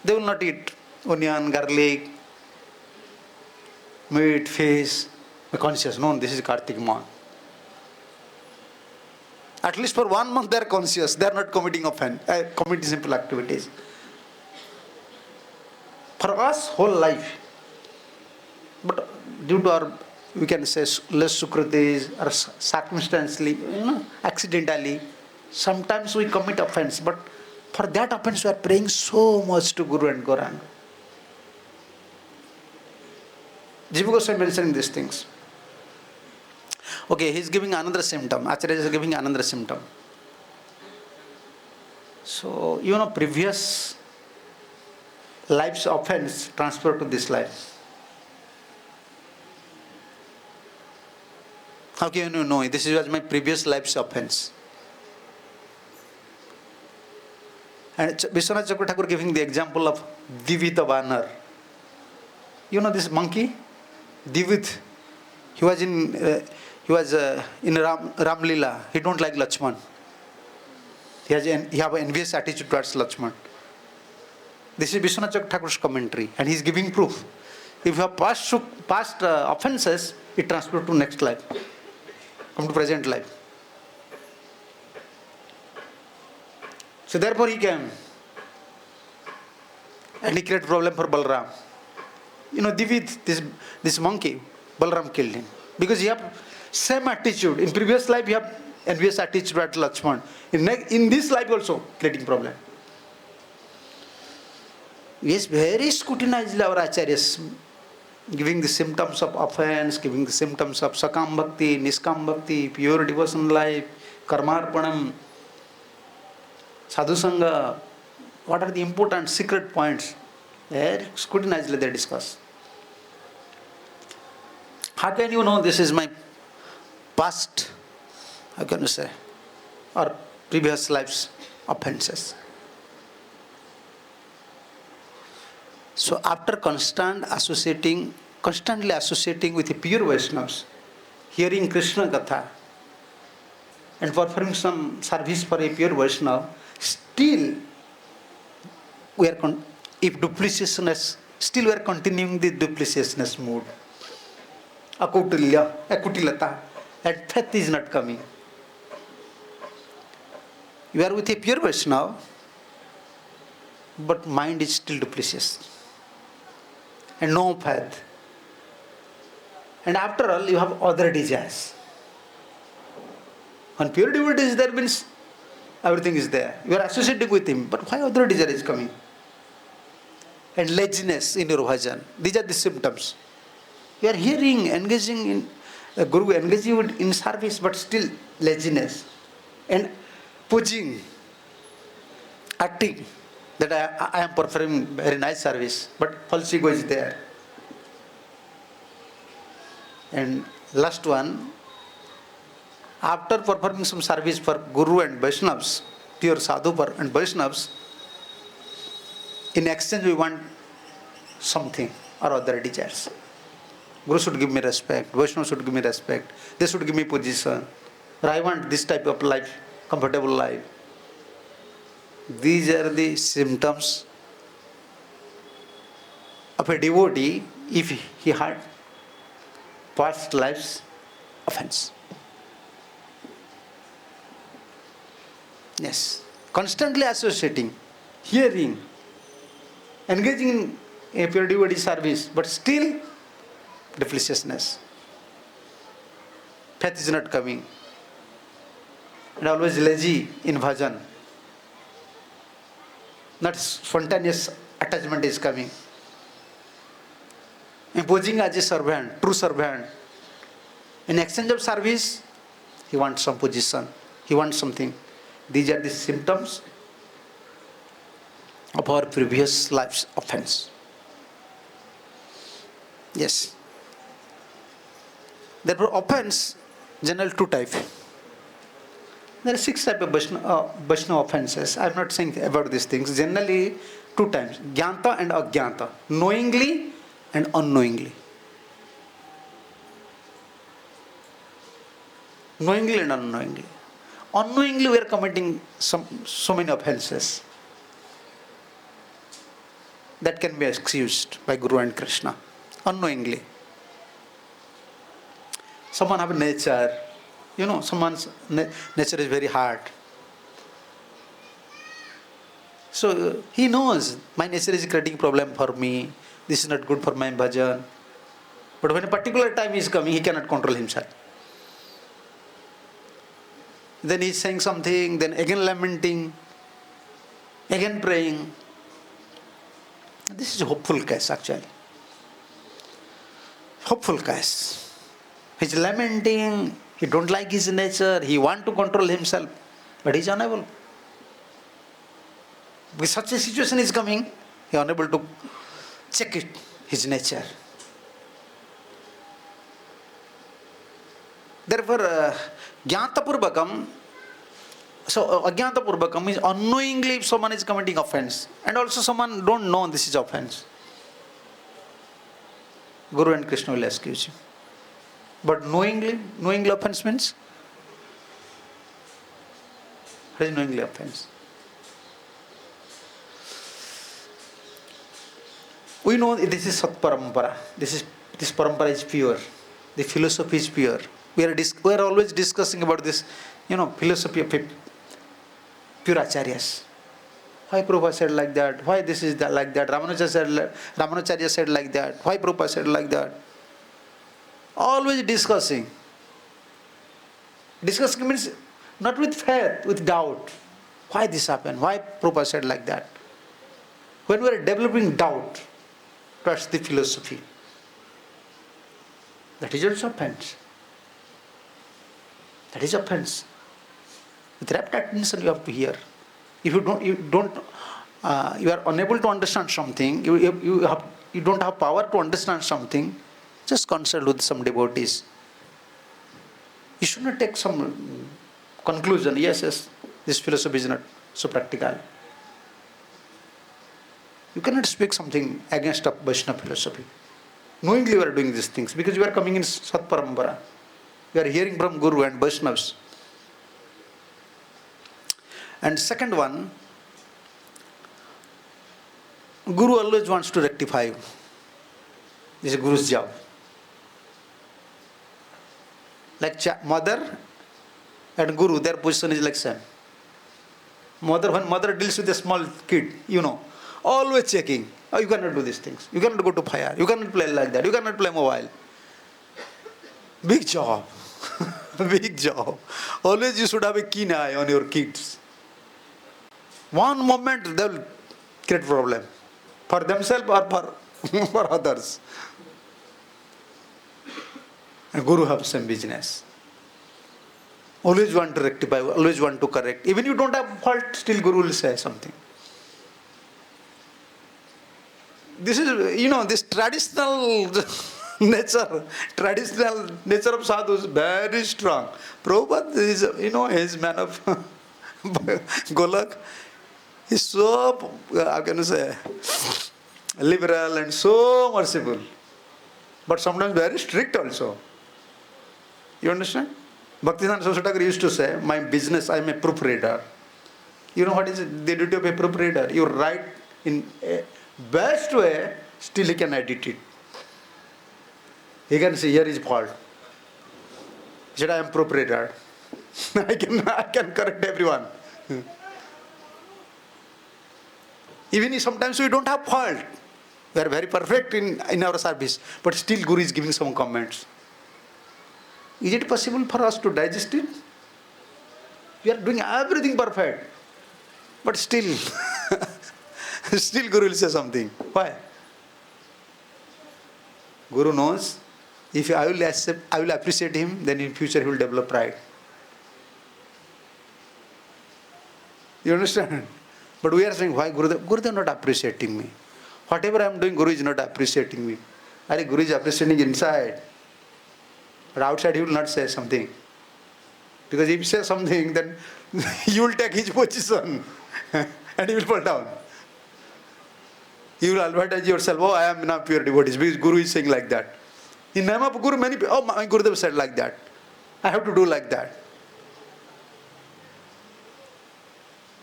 They will not eat onion, garlic, meat, fish. They're conscious. No, this is Kartik month. At least for 1 month they are conscious. They are not committing offense, committing simple activities. For us, whole life. But due to our, we can say, less sukritis or circumstantially, accidentally, sometimes we commit offense. But for that offense, we are praying so much to Guru and Gauranga. Jiva Goswami mentioning these things. Okay, he is giving another symptom. Acharya is giving another symptom. So, previous life's offense transferred to this life. How can you know? This was my previous life's offense. And Vishwanath Chakravarti Thakur giving the example of Divita Vanar. You know this monkey? Divit. He was in Ram Lila. He don't like Lakshman. He have an envious attitude towards Lakshman. This is Vishwanath Chakravarti Thakur's commentary, and he is giving proof. If you have past offenses, it transfers to next life, come to present life. So therefore he came, and he created problem for Balram. Divit, this monkey, Balram killed him because he have same attitude. In previous life, he have envious attitude at Lakshman. In this life also, creating problem. Yes, very scrutinized our acharyas, giving the symptoms of offense, giving the symptoms of sakam bhakti, niskam bhakti, pure devotion life, karmarpanam, sadhu sangha. What are the important secret points? Very scrutinizedly they discuss. How can you know this is my past, how can you say, or previous life's offenses? So after constantly associating with the pure Vaishnavas, hearing Krishna Katha, and performing some service for a pure Vaishnava, still we are still we are continuing the dupliciousness mood. Akutilata, and faith is not coming. You are with a pure Vaishnava, but mind is still duplicious. And no faith. And after all, you have other desires. When pure devotee is there, means everything is there. You are associating with him, but why other desire is coming? And laziness in your bhajan. These are the symptoms. You are hearing, engaging in Guru, engaging in service, but still laziness. And pushing, acting that I am performing very nice service, but false ego is there. And last one, after performing some service for Guru and Vaishnavas, pure Sadhu and Vaishnavas, in exchange we want something or other desires. Guru should give me respect, Vaishnava should give me respect, they should give me position, or I want this type of life, comfortable life. These are the symptoms of a devotee if he had past life's offense. Yes, constantly associating, hearing, engaging in a pure devotee service, but still deficiousness. Faith is not coming. And always lazy in bhajan. Not spontaneous attachment is coming. Imposing as a servant, true servant. In exchange of service, he wants some position, he wants something. These are the symptoms of our previous life's offense. Yes. Therefore, offense, general two types. There are 6 types of Vaishnava offenses. I am not saying about these things. Generally, 2 times. Jnata and Ajnata. Knowingly and unknowingly. Knowingly and unknowingly. Unknowingly we are committing so many offenses that can be excused by Guru and Krishna. Unknowingly. Someone have a nature, someone's nature is very hard. So he knows my nature is creating problem for me. This is not good for my bhajan. But when a particular time is coming, he cannot control himself. Then he is saying something, then again lamenting, again praying. This is a hopeful case actually. Hopeful case. He is lamenting, he don't like his nature, he want to control himself, but he is unable. Because such a situation is coming, he is unable to check it, his nature. Therefore, Jnatapurvakam, so Ajnatapurvakam means unknowingly if someone is committing offense, and also someone don't know this is offense. Guru and Krishna will excuse you. But knowingly offense means? What is knowingly offense? We know this is Sat Parampara. This parampara is pure. The philosophy is pure. We are always discussing about this, philosophy of pure acharyas. Why Prabhupada said like that? Why this is like that? Ramanujacharya said like that. Why Prabhupada said like that? Always discussing. Discussing means not with faith, with doubt. Why this happened? Why Prabhupada said like that? When we are developing doubt towards the philosophy, that is also offense. That is offense. With rapt attention you have to hear. If you are unable to understand something, you don't have power to understand something, just consult with some devotees. You should not take some conclusion. Yes, this philosophy is not so practical. You cannot speak something against a Vaishnava philosophy. Knowingly you are doing these things because you are coming in Sat Parampara. You are hearing from Guru and Vaishnavas. And second one, Guru always wants to rectify you. This is Guru's job. Like mother and Guru, their position is like same. When mother deals with a small kid, always checking. Oh, you cannot do these things. You cannot go to fire. You cannot play like that. You cannot play mobile. Big job. Big job. Always you should have a keen eye on your kids. One moment they will create problem. For themselves or for others. And Guru has some business. Always want to rectify, always want to correct. Even you don't have fault, still Guru will say something. This is, this traditional nature of sadhu is very strong. Prabhupada is, is man of Golak. He's so, how can you say, liberal and so merciful. But sometimes very strict also. You understand? Bhaktivedanta Saraswati Thakur used to say, my business, I am a proprietor. You know what is the duty of a proprietor? You write in a best way, still he can edit it. He can say, here is fault. He said, I am proprietor. I can correct everyone. Even if sometimes we don't have fault. We are very perfect in our service. But still Guru is giving some comments. Is it possible for us to digest it? We are doing everything perfect. But still, still Guru will say something. Why? Guru knows, if I will appreciate him, then in future he will develop pride. You understand? But we are saying, why Gurudev is not appreciating me? Whatever I am doing, Guru is not appreciating me. Guru is appreciating inside. But outside he will not say something. Because if he says something, then you will take his position and he will fall down. You will advertise yourself, oh, I am not pure devotee, because Guru is saying like that. In name of Guru, many people, oh, my Gurudev said like that. I have to do like that.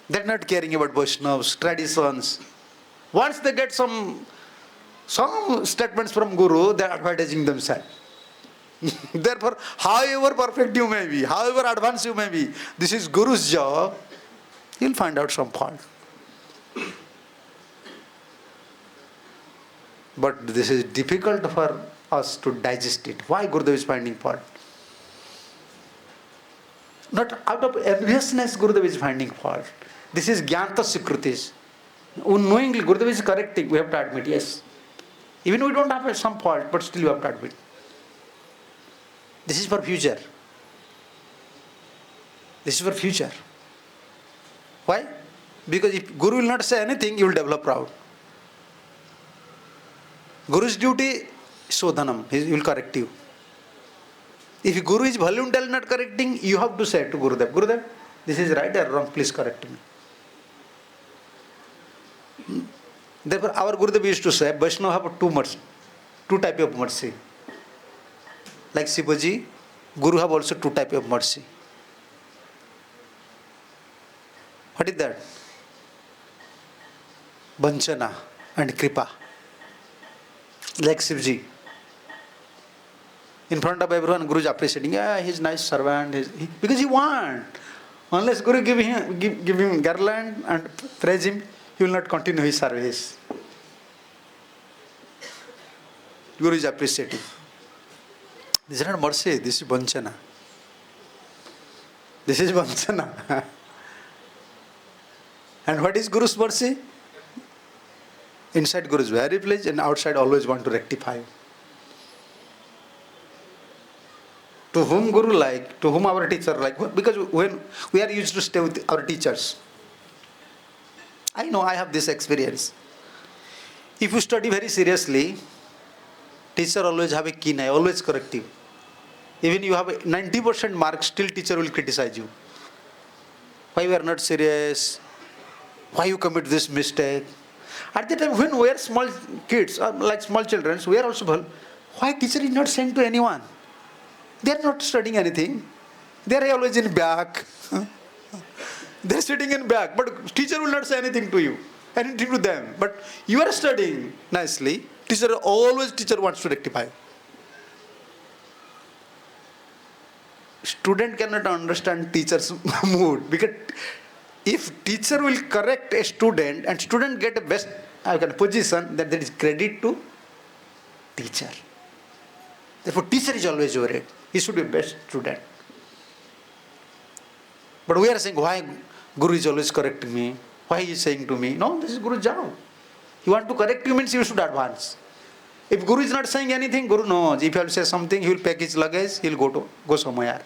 They are not caring about Vaishnavas, traditions. Once they get some statements from Guru, they are advertising themselves. Therefore, however perfect you may be, however advanced you may be, this is Guru's job, you'll find out some fault. But this is difficult for us to digest it. Why Gurudev is finding fault? Not out of enviousness Gurudev is finding fault. This is Gyanta Sikrutis. Unknowingly Gurudev is correcting, we have to admit, yes. Even we don't have some fault, but still we have to admit. This is for future. This is for future. Why? Because if Guru will not say anything, you will develop proud. Guru's duty, Sodhanam, he will correct you. If Guru is voluntarily not correcting, you have to say to Gurudev, Gurudev, this is right or wrong, please correct me. Therefore, our Gurudev used to say, Vaishnava have two type of mercy. Like Shivaji, Guru have also two type of mercy. What is that? Vanchana and Kripa. Like Shivaji. In front of everyone, Guru is appreciating. Yeah, he's nice servant. Because he want. Unless Guru give him garland and praise him, he will not continue his service. Guru is appreciating. This is not mercy, this is Vanchana. This is Vanchana. And what is Guru's mercy? Inside Guru is very pleased and outside always want to rectify. To whom Guru like, to whom our teacher like. Because when we are used to stay with our teachers. I know, I have this experience. If you study very seriously, teacher always have a keen eye, always corrective. Even you have a 90% mark, still teacher will criticize you. Why you are not serious? Why you commit this mistake? At the time when we are small kids, like small children, we are also, why teacher is not saying to anyone? They are not studying anything. They are always in back. They are sitting in back, but teacher will not say anything to you, anything to them. But you are studying nicely. Teacher wants to rectify. Student cannot understand teacher's mood, because if teacher will correct a student and student get a best position, then there is credit to teacher. Therefore, teacher is always worried. He should be best student. But we are saying, why Guru is always correcting me? Why he is saying to me? No, this is Guru's job. He want to correct you means you should advance. If Guru is not saying anything, Guru knows. If you have to say something, he will pack his luggage, he will go somewhere.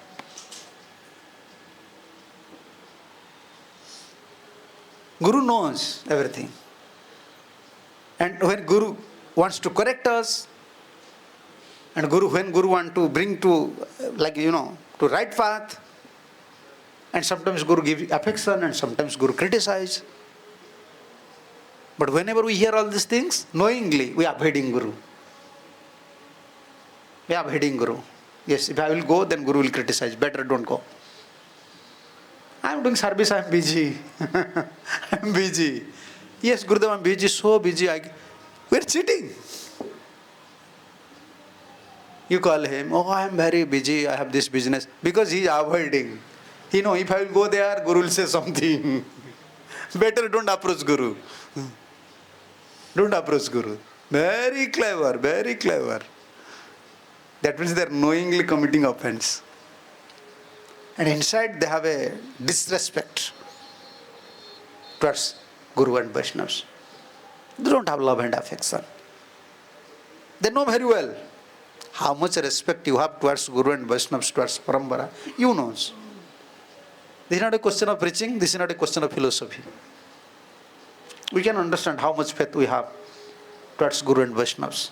Guru knows everything. And when Guru wants to correct us, and when Guru wants to bring to, to right path, and sometimes Guru gives affection, and sometimes Guru criticize. But whenever we hear all these things, knowingly, we are avoiding Guru. We are avoiding Guru. Yes, if I will go, then Guru will criticize. Better don't go. I am doing service, I am busy. I am busy. Yes, Gurudev, I am busy, so busy. We are cheating. You call him, oh, I am very busy, I have this business. Because he is avoiding. He knows, if I will go there, Guru will say something. Better don't approach Guru. Don't approach Guru. Very clever, very clever. That means they are knowingly committing offense. And inside they have a disrespect towards Guru and Vaishnavas. They don't have love and affection. They know very well how much respect you have towards Guru and Vaishnavas, towards Parambara. You know. This is not a question of preaching, this is not a question of philosophy. We can understand how much faith we have towards Guru and Vaishnavas.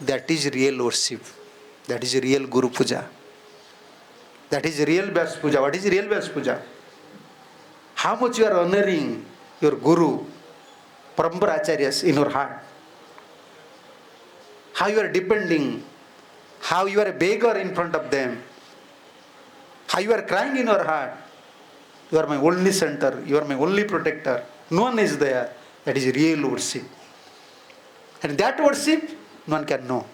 That is real worship. That is real Guru Puja. That is real Vyas Puja. What is real Vyas Puja? How much you are honoring your Guru, Parambara Acharyas in your heart. How you are depending. How you are a beggar in front of them. How you are crying in your heart. You are my only center. You are my only protector. No one is there. That is real worship. And that worship, no one can know.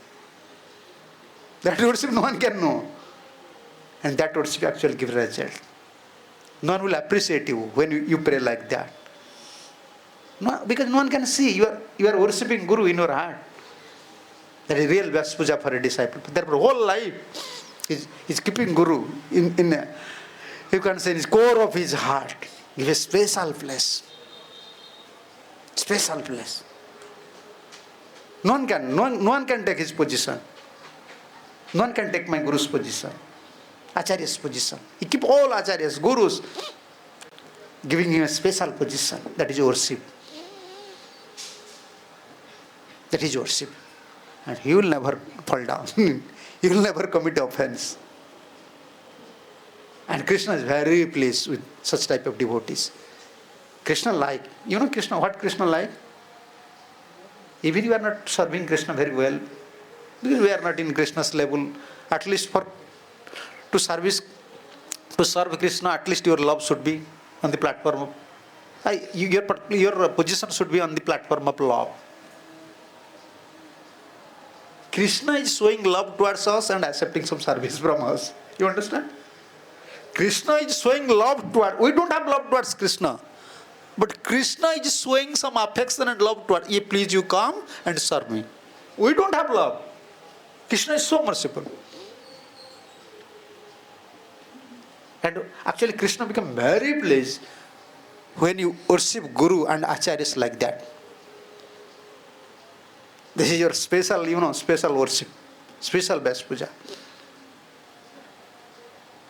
That worship no one can know. And that worship actually gives result. No one will appreciate you when you pray like that. No, because no one can see. You are worshipping Guru in your heart. That is real Vyas Puja for a disciple. Therefore, whole life is keeping Guru in you can say, in his core of his heart. Give a special place. Special place. No one can take his position. No one can take my Guru's position. Acharya's position. He keep all Acharyas, Gurus, giving him a special position. That is worship. That is worship. And he will never fall down. He will never commit offense. And Krishna is very pleased with such type of devotees. Krishna like. You know Krishna, what Krishna like? Even you are not serving Krishna very well, because we are not in Krishna's level, at least to serve Krishna, at least your love should be on the platform of, your position should be on the platform of love. Krishna is showing love towards us and accepting some service from us. You understand? Krishna is showing love towards, we don't have love towards Krishna. But Krishna is showing some affection and love towards, please you come and serve me. We don't have love. Krishna is so merciful. And actually Krishna becomes very pleased when you worship Guru and Acharyas like that. This is your special, special worship. Special Vyas Puja.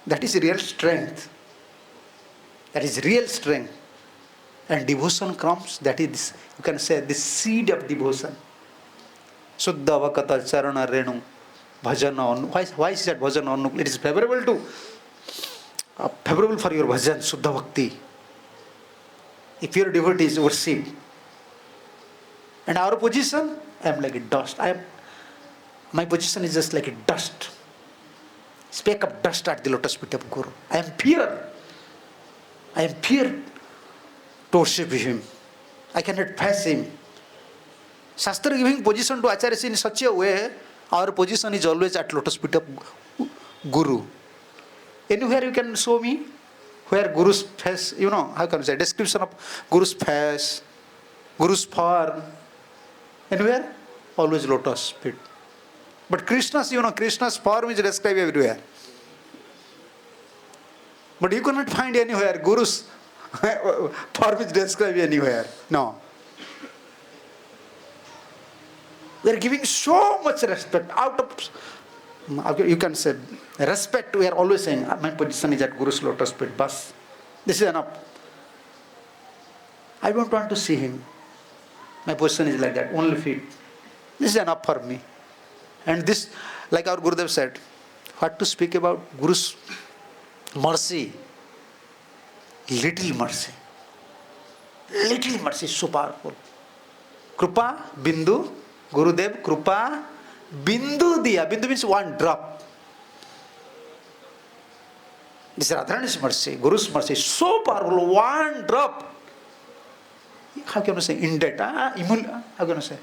That is real strength. That is real strength. And devotion comes, that is, you can say, the seed of devotion. Suddha Vakata Charana Renu Bhajana. Why is that Bhajana? It is favorable for your bhajan, Suddha Bhakti. If your devotee is worship. And our position, I am like a dust. My position is just like a dust. Speck of dust at the lotus feet of Guru. I am pure. To worship him. I cannot pass him. Shastra giving position to Acharya in such a way, our position is always at lotus feet of Guru. Anywhere you can show me where Guru's face, how can I say, description of Guru's face, Guru's form. Anywhere? Always lotus feet. But Krishna's form is described everywhere. But you cannot find anywhere Guru's form is described anywhere. No. We are giving so much respect out of, you can say, respect. We are always saying, my position is at Guru's lotus feet. Bas. This is enough. I don't want to see him. My position is like that, only feet. This is enough for me. And this, like our Gurudev said, what to speak about Guru's mercy? Little mercy. Little mercy is so powerful. Krupa, Bindu, Gurudev, Krupa, Bindu Diya. Bindu means one drop. This is Radharani's mercy, Guru's mercy is so powerful, one drop. How can I say? Indent. How can I say?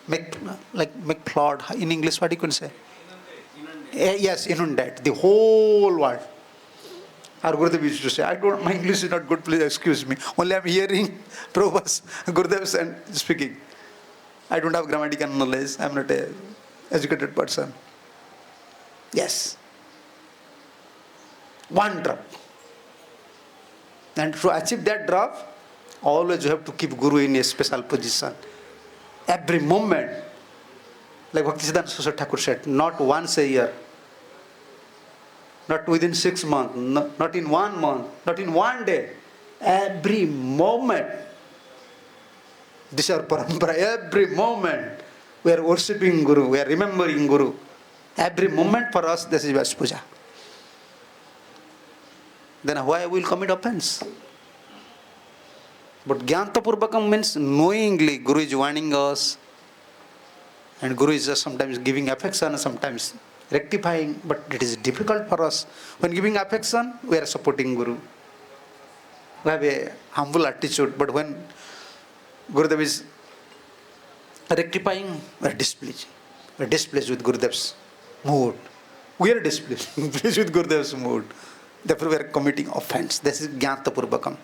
Make flood. In English, what you can say? Yes, inundate. The whole world. Our Gurudev used to say, my English is not good, please excuse me. Only I am hearing Prabhupada's, Gurudev's and speaking. I don't have grammatical knowledge. I am not an educated person. Yes. One drop. And to achieve that drop, always you have to keep Guru in a special position. Every moment. Like Bhaktisiddhanta Saraswati Thakur said, not once a year. Not within 6 months, not in 1 month, not in 1 day. Every moment. This is our parampara. Every moment we are worshipping Guru, we are remembering Guru. Every moment for us, this is Vyas Puja. Then why we will commit offense? But Gyanta Purvakam means knowingly Guru is warning us. And Guru is just sometimes giving affection, sometimes rectifying, but it is difficult for us. When giving affection, we are supporting Guru. We have a humble attitude, but when Gurudev is rectifying, we are displeased. We are displeased with Gurudev's mood. We are displeased with Gurudev's mood. Therefore we are committing offense. This is Jnata Purvakam.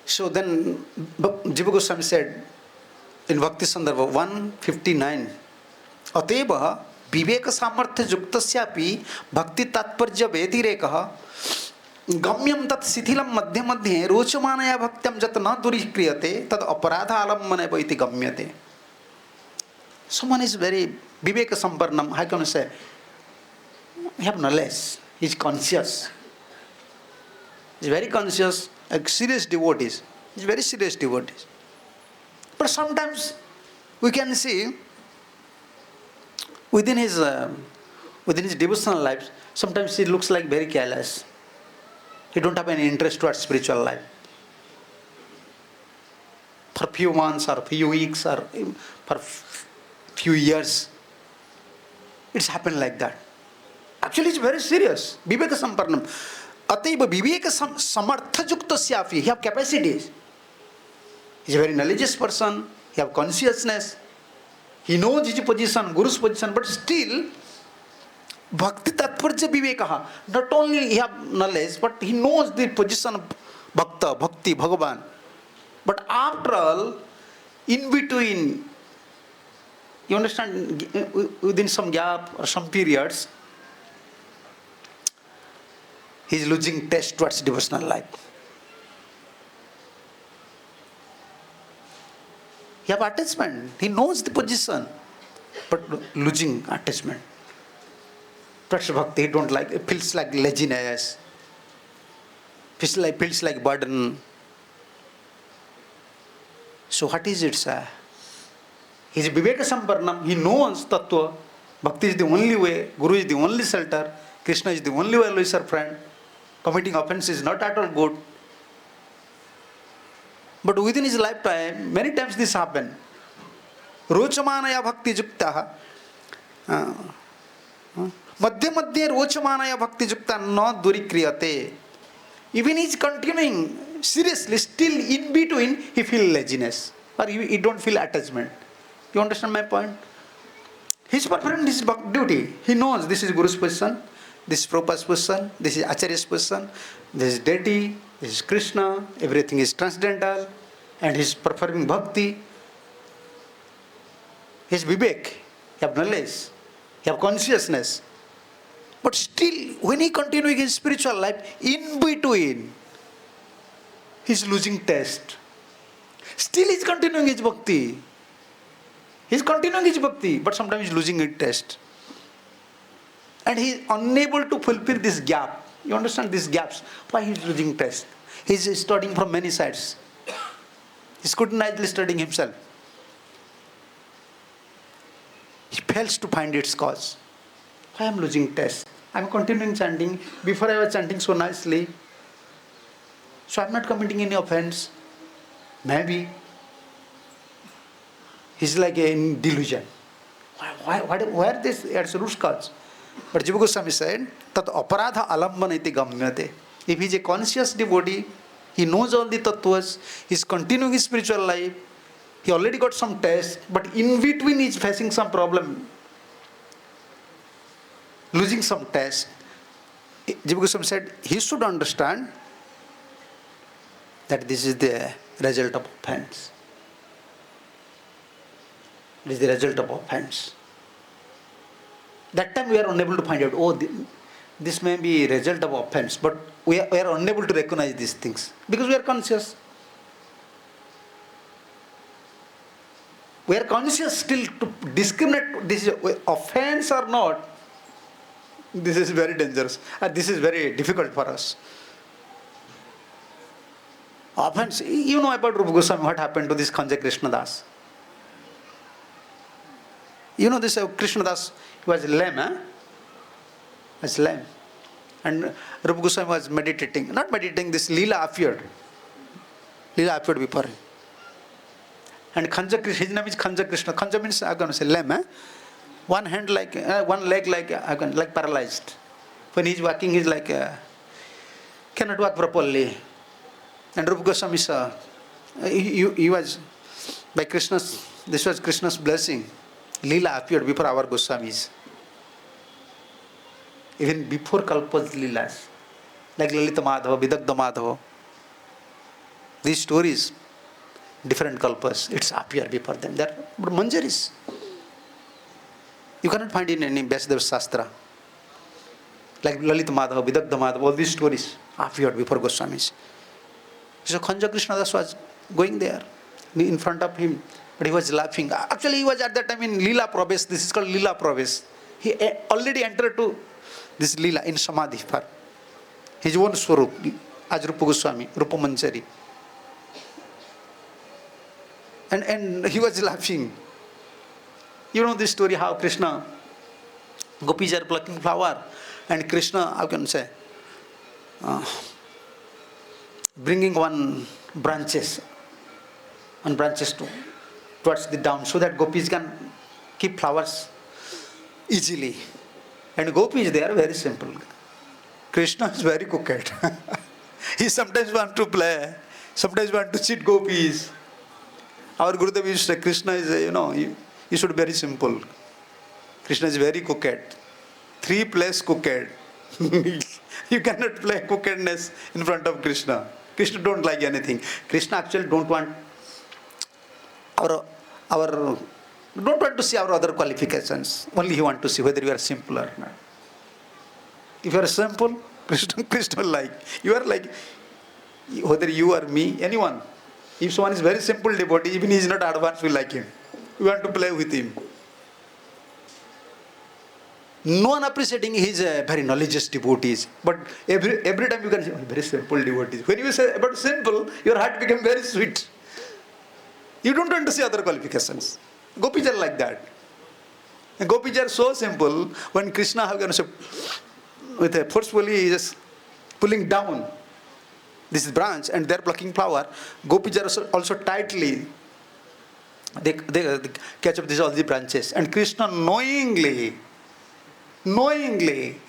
So then Jiva Goswami said in Bhakti Sandarbha 159, Ateva Viveka Samartha Yuktasyapi Bhakti Tatparja Vedirekaha Gamyam tat Sithilam Madhya Madhye Rochamanaya Bhaktyam Jat na Duri Kriyate Tad Aparadha Alammaneva iti Gamyate. Someone is very Viveka Samparnam, how can I say? He have knowledge, he is conscious. He is very conscious, like serious devotees. He is very serious devotees. But sometimes we can see within his devotional life, sometimes he looks like very careless. He don't have any interest towards spiritual life. For few months or few weeks or for few years, it's happened like that. Actually, it's very serious. Viveka Samparnam. Ataiva Viveka Samartha Yuktasyapi. He have capacities. He is a very knowledgeous person. He have consciousness. He knows his position, Guru's position, but still, Bhakti Tatparja Vivekaha. Not only he have knowledge, but he knows the position of Bhakta, Bhakti, Bhagavan. But after all, in between, you understand, within some gap or some periods, he is losing taste towards devotional life. He have attachment. He knows the position, but losing attachment. Towards bhakti, he don't like. It feels like laziness. Feels like burden. So what is it, sir? He is Viveka Samparnam. He knows Tattva. Bhakti is the only way. Guru is the only shelter. Krishna is the only well-wisher friend. Committing offense is not at all good. But within his lifetime, many times this happened. Rochamanaya bhakti jukta. Madhya madhya rochamanaya bhakti jukta no duri kriyate. Even he is continuing seriously, still in between, he feels laziness. Or he don't feel attachment. You understand my point? He is performing his duty. He knows this is Guru's position, this is Prabhupada's position, this is Acharya's position, this is deity, this is Krishna, everything is transcendental, and he is performing bhakti. He is vivek, he have knowledge, he have consciousness. But still, when he continuing his spiritual life, in between, he is losing taste. Still he is continuing his bhakti. He is continuing his bhakti, but sometimes he is losing his taste. And he is unable to fulfill this gap. You understand these gaps? Why he is losing taste? He is studying from many sides. He is scrutinizedly studying himself. He fails to find its cause. Why I am losing taste? I am continuing chanting. Before I was chanting so nicely. So I am not committing any offense. Maybe. He is like in delusion. Where this is root cause? But Jiva Goswami said, Tat aparadha alambanati gamyate. If he is a conscious devotee, he knows all the tattvas, he is continuing his spiritual life, he already got some taste, but in between he is facing some problem, losing some taste. Jiva Goswami said, he should understand that this is the result of offense. It is the result of offense. That time we are unable to find out, this may be a result of offense, but we are unable to recognize these things because we are conscious. We are conscious still to discriminate this is offense or not. This is very dangerous and this is very difficult for us. Offense, you know about Rupa Goswami, what happened to this Khanja Krishna Das. You know this Krishna Das, he was lame, He was lame. And Rupa Goswami was meditating, not meditating, this Leela appeared. Leela appeared before him. And Khanja Krishna, his name is Khanja Krishna. Khanja means, I'm going to say lame, One hand like, one leg like paralyzed. When he's walking, he's like, cannot walk properly. And Rupa Goswami saw, he was, by Krishna's, this was Krishna's blessing. Leela appeared before our Goswamis. Even before Kalpa's Leelas, like Lalita Madhava, Vidagdha Madhava. These stories, different Kalpas, it's appear before them. They are Manjaris. You cannot find in any Vyasadeva Shastra. Like Lalita Madhava, Vidagdha Madhava, all these stories appeared before Goswamis. So Khanja Krishnadas was going there in front of him, but he was laughing. Actually, he was at that time in Leela Pravesh. This is called Leela Pravesh. He already entered to this Leela in Samadhi for his own Swarup, as Rupa Goswami, Rupa Manjari. And he was laughing. You know this story how Krishna, gopis are plucking flower, and Krishna, how can I say, bringing one branches towards the down, so that gopis can keep flowers easily. And gopis, they are very simple. Krishna is very coquette. He sometimes want to play, sometimes want to cheat gopis. Our Gurudev used to say, Krishna is, you should be very simple. Krishna is very coquette. 3 plays coquette. You cannot play coquetteness in front of Krishna. Krishna don't like anything. Krishna actually don't want don't want to see our other qualifications. Only he want to see whether you are simple or not. If you are simple, Krishna like. You are like, whether you or me, anyone. If someone is very simple devotee, even he is not advanced, we like him. We want to play with him. No one appreciating his very knowledgeous devotees. But every time you can say, oh, very simple devotees. When you say about simple, your heart becomes very sweet. You don't want to see other qualifications. Gopis are like that. And gopis are so simple, when Krishna, how can I say, with a forcefully just pulling down this branch and they're plucking flower, gopis are also tightly, they catch up all the branches. And Krishna knowingly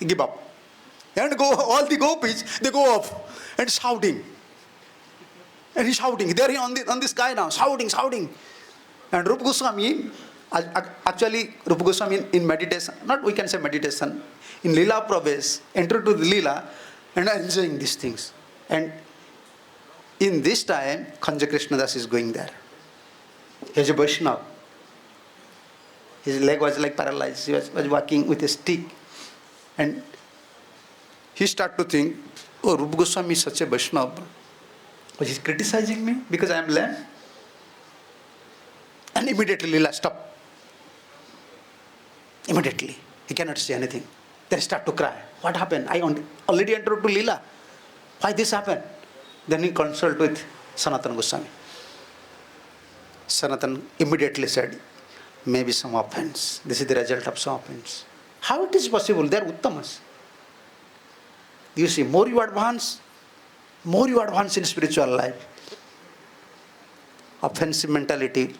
give up. And all the gopis, they go off and shouting. And he's shouting. There he on the sky now, shouting. And Rupa Goswami, actually Rupa Goswami in meditation, not we can say meditation, in Leela Pravesh, entered to the Leela and enjoying these things. And in this time, Khanja Krishnadas is going there. He is a Vaishnava. His leg was like paralyzed. He was walking with a stick. And he started to think, oh, Rupa Goswami is such a Vaishnava. But he's criticizing me because I am lame. And immediately Leela stop. Immediately. He cannot say anything. Then he start to cry. What happened? I already entered to Leela. Why this happened? Then he consult with Sanatana Goswami. Sanatana immediately said, maybe some offense. This is the result of some offense. How it is possible? They are uttamas. You see, more you advance in spiritual life, offensive mentality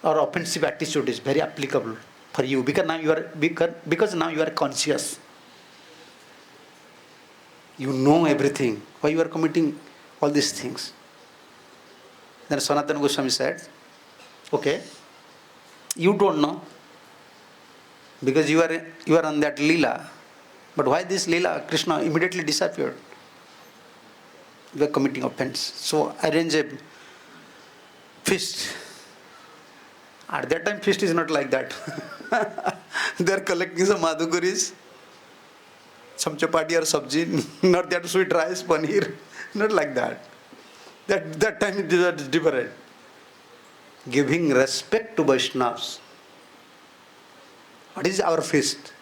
or offensive attitude is very applicable for you, because now you are conscious. You know everything. Why you are committing all these things? Then Sanatana Goswami said, okay, you don't know because you are on that Leela. But why this Leela? Krishna immediately disappeared. You are committing offense. So arrange a feast. At that time, feast is not like that. They are collecting some madhukuris, some chapati or sabji, not that sweet rice, paneer, not like that. That time it is different. Giving respect to Vaishnavas. What is our feast?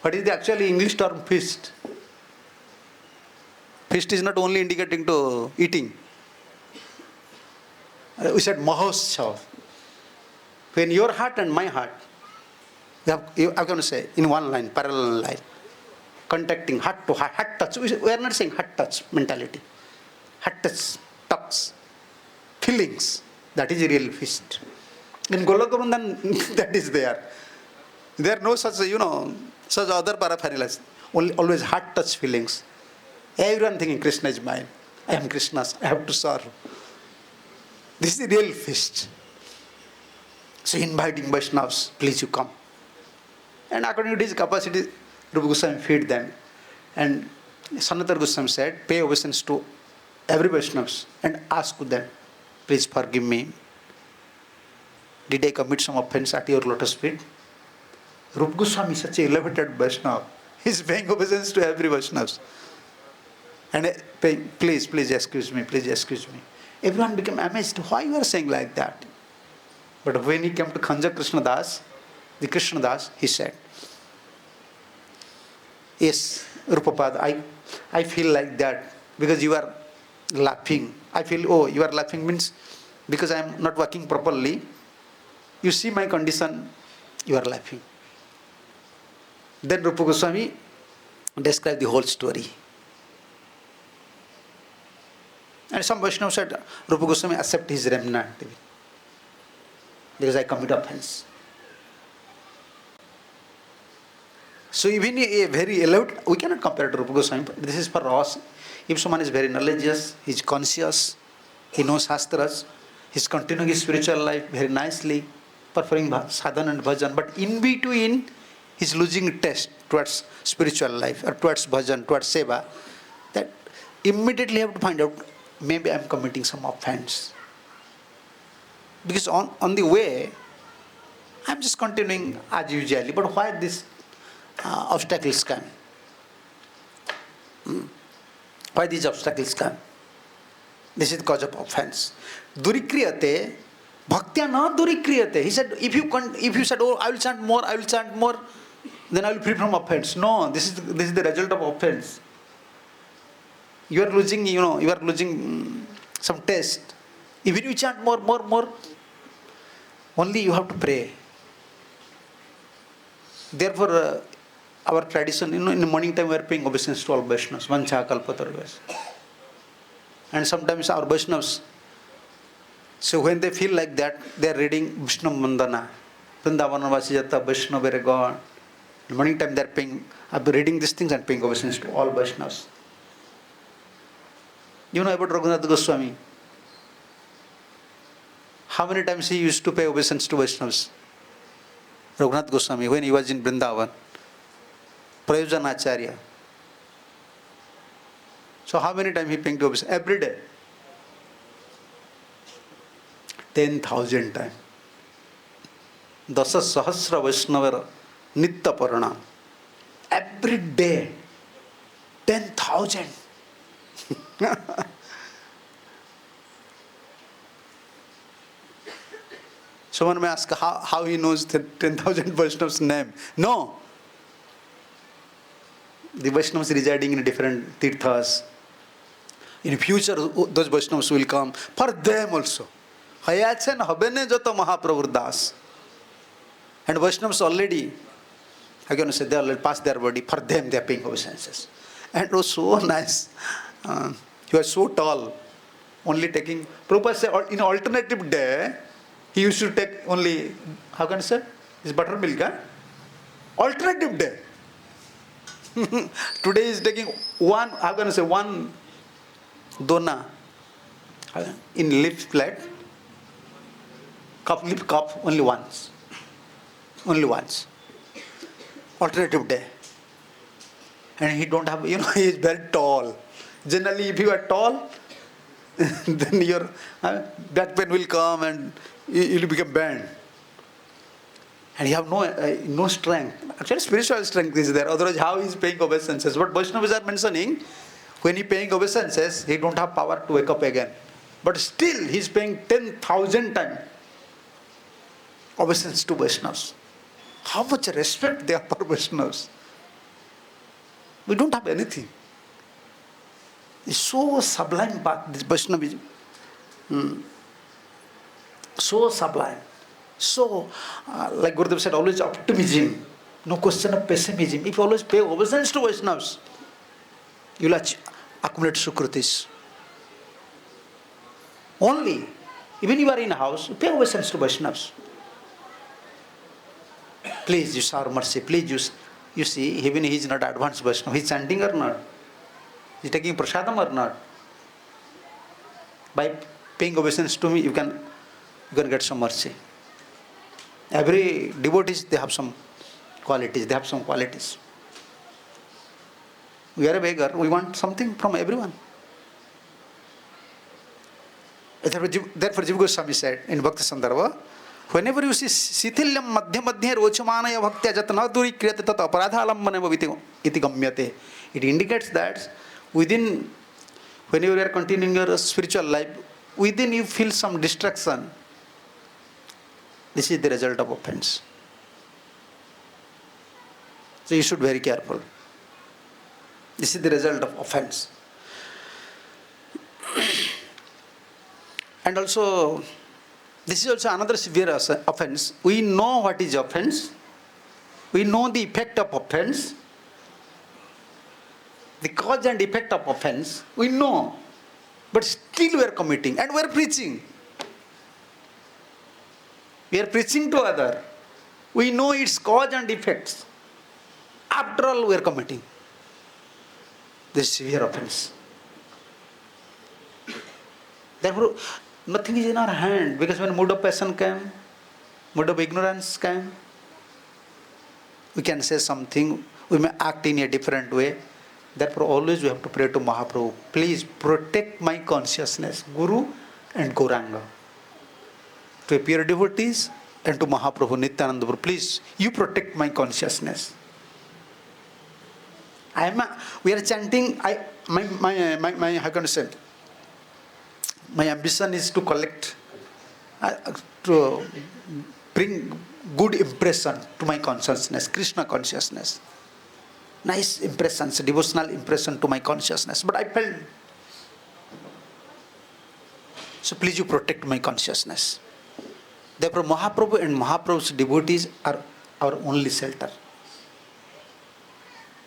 What is the actually English term feast? Feast is not only indicating to eating. We said Mahotsav. When your heart and my heart, I'm going to say in one line, parallel line, contacting heart to heart, heart touch. We are not saying heart touch mentality. Heart touch, feelings. That is a real feast. In Golokavandan, that is there. There are no such, such other paraphernalias. Always heart touch feelings. Everyone thinking Krishna is mine. I am Krishna's. I have to serve. This is the real feast. So inviting Vaishnavas, please you come. And according to his capacity, Rupa Goswami feed them. And Sanatana Goswami said, pay obeisance to every Vaishnavas and ask them, please forgive me. Did I commit some offense at your lotus feet? Rupa Goswami is such an elevated Vaishnava. He is paying obeisance to every Vaishnavas. And please excuse me, please excuse me. Everyone became amazed. Why you are saying like that? But when he came to Khanja Krishna Das, the Krishna Das, he said, yes, Rupapada, I feel like that because you are laughing. I feel, oh, you are laughing means because I am not working properly. You see my condition, you are laughing. Then Rupa Goswami described the whole story. And some Vaishnava said, Rupa Goswami accept his remnant because I commit offense. So even a very elevated, we cannot compare to Rupa Goswami. This is for us. If someone is very knowledgeous, he is conscious, he knows Shastras, he is continuing his spiritual life very nicely, performing sadhana and bhajan, but in between he is losing taste towards spiritual life or towards bhajan, towards seva, that immediately have to find out, maybe I am committing some offense. Because on the way, I am just continuing as usually, but why this obstacles come? Why these obstacles come? This is the cause of offense. Durikriyate, bhaktya na durikriyate. He said, if you said, oh, I will chant more, then I will free from offense. No, this is the result of offense. You are losing some taste. Even you chant more, only you have to pray. Therefore, our tradition, in the morning time we are paying obeisance to all Vaishnavas, Vancha Kalpatarvas. And sometimes our Vaishnavas, so when they feel like that, they are reading Vishnu Mandana. Vrindavan Vasijata Vaishnava God. In the morning time they are reading these things and paying obeisance to all Vaishnavas. You know about Raghunath Goswami? How many times he used to pay obeisance to Vaishnavas? Raghunath Goswami, when he was in Vrindavan, Prayojan Acharya. So how many times he paying to obeisance? Every day. 10,000 times. Dasa Sahasra Vaishnavara Nitta Paranam. Every day. 10,000. Someone may ask how he knows the 10,000 Vaishnavas' name. No. The Vaishnavas residing in different tirthas. In future, those Vaishnavas will come. For them also. Hayachen habene jata Mahaprabhu Das. And Vaishnavas already, I can say, they already passed their body. For them, they are paying obeisances. And it was so nice. He was so tall. Only taking, Prabhupada said, in alternative day, he used to take only, how can I say? It's buttermilk, huh? Alternative day. Today he is taking one, how can I say, one dona in leaf plate, leaf cup only once. Only once. Alternative day. And he don't have, he is very tall. Generally, if you are tall, then your back pain will come and you will become bent. And you have no strength. Actually, spiritual strength is there. Otherwise, how he is paying obeisances? What Vaishnavas are mentioning, when he paying obeisances, he don't have power to wake up again. But still, he is paying 10,000 times obeisance to Vaishnavas. How much respect they have for Vaishnavas. We don't have anything. It's so sublime path, this Vaishnavism. So sublime. So, like Gurudev said, always optimism. No question of pessimism. If you always pay obeisance to Vaishnavas, you will accumulate sukritis. Only, even you are in a house, pay obeisance to Vaishnavas. Please, you shower mercy. Please, you see, even he is not advanced Vaishnava. He is chanting or not? He is taking prasadam or not? By paying obeisance to me, you can get some mercy. Every devotees, they have some qualities. They have some qualities. We are a beggar. We want something from everyone. Therefore, Jiva Goswami said in Bhakti Sandarbha, whenever you see Sithilyam Madhya Madhya Rochamanaya Bhaktya Jatana Duri Kriyate Tata Aparadhalammaneva Iti Gamyate. It indicates that within, whenever you are continuing your spiritual life, within you feel some distraction. This is the result of offense. So you should be very careful. This is the result of offense. And also, this is also another severe offense. We know what is offense. We know the effect of offense. The cause and effect of offense, we know. But still we are committing and we are preaching. We are preaching to others. We know its cause and effects. After all, we are committing this severe offense. Therefore, nothing is in our hand, because when mood of passion came, mood of ignorance came, we can say something, we may act in a different way. Therefore, always we have to pray to Mahaprabhu, please protect my consciousness, Guru and Gauranga. To pure devotees and to Mahaprabhu, Nityananda Prabhu, please, you protect my consciousness. We are chanting, how can I say, my ambition is to collect, to bring good impression to my consciousness, Krishna consciousness. Nice impressions, devotional impression to my consciousness. But I felt, so please you protect my consciousness. Therefore, Mahaprabhu and Mahaprabhu's devotees are our only shelter.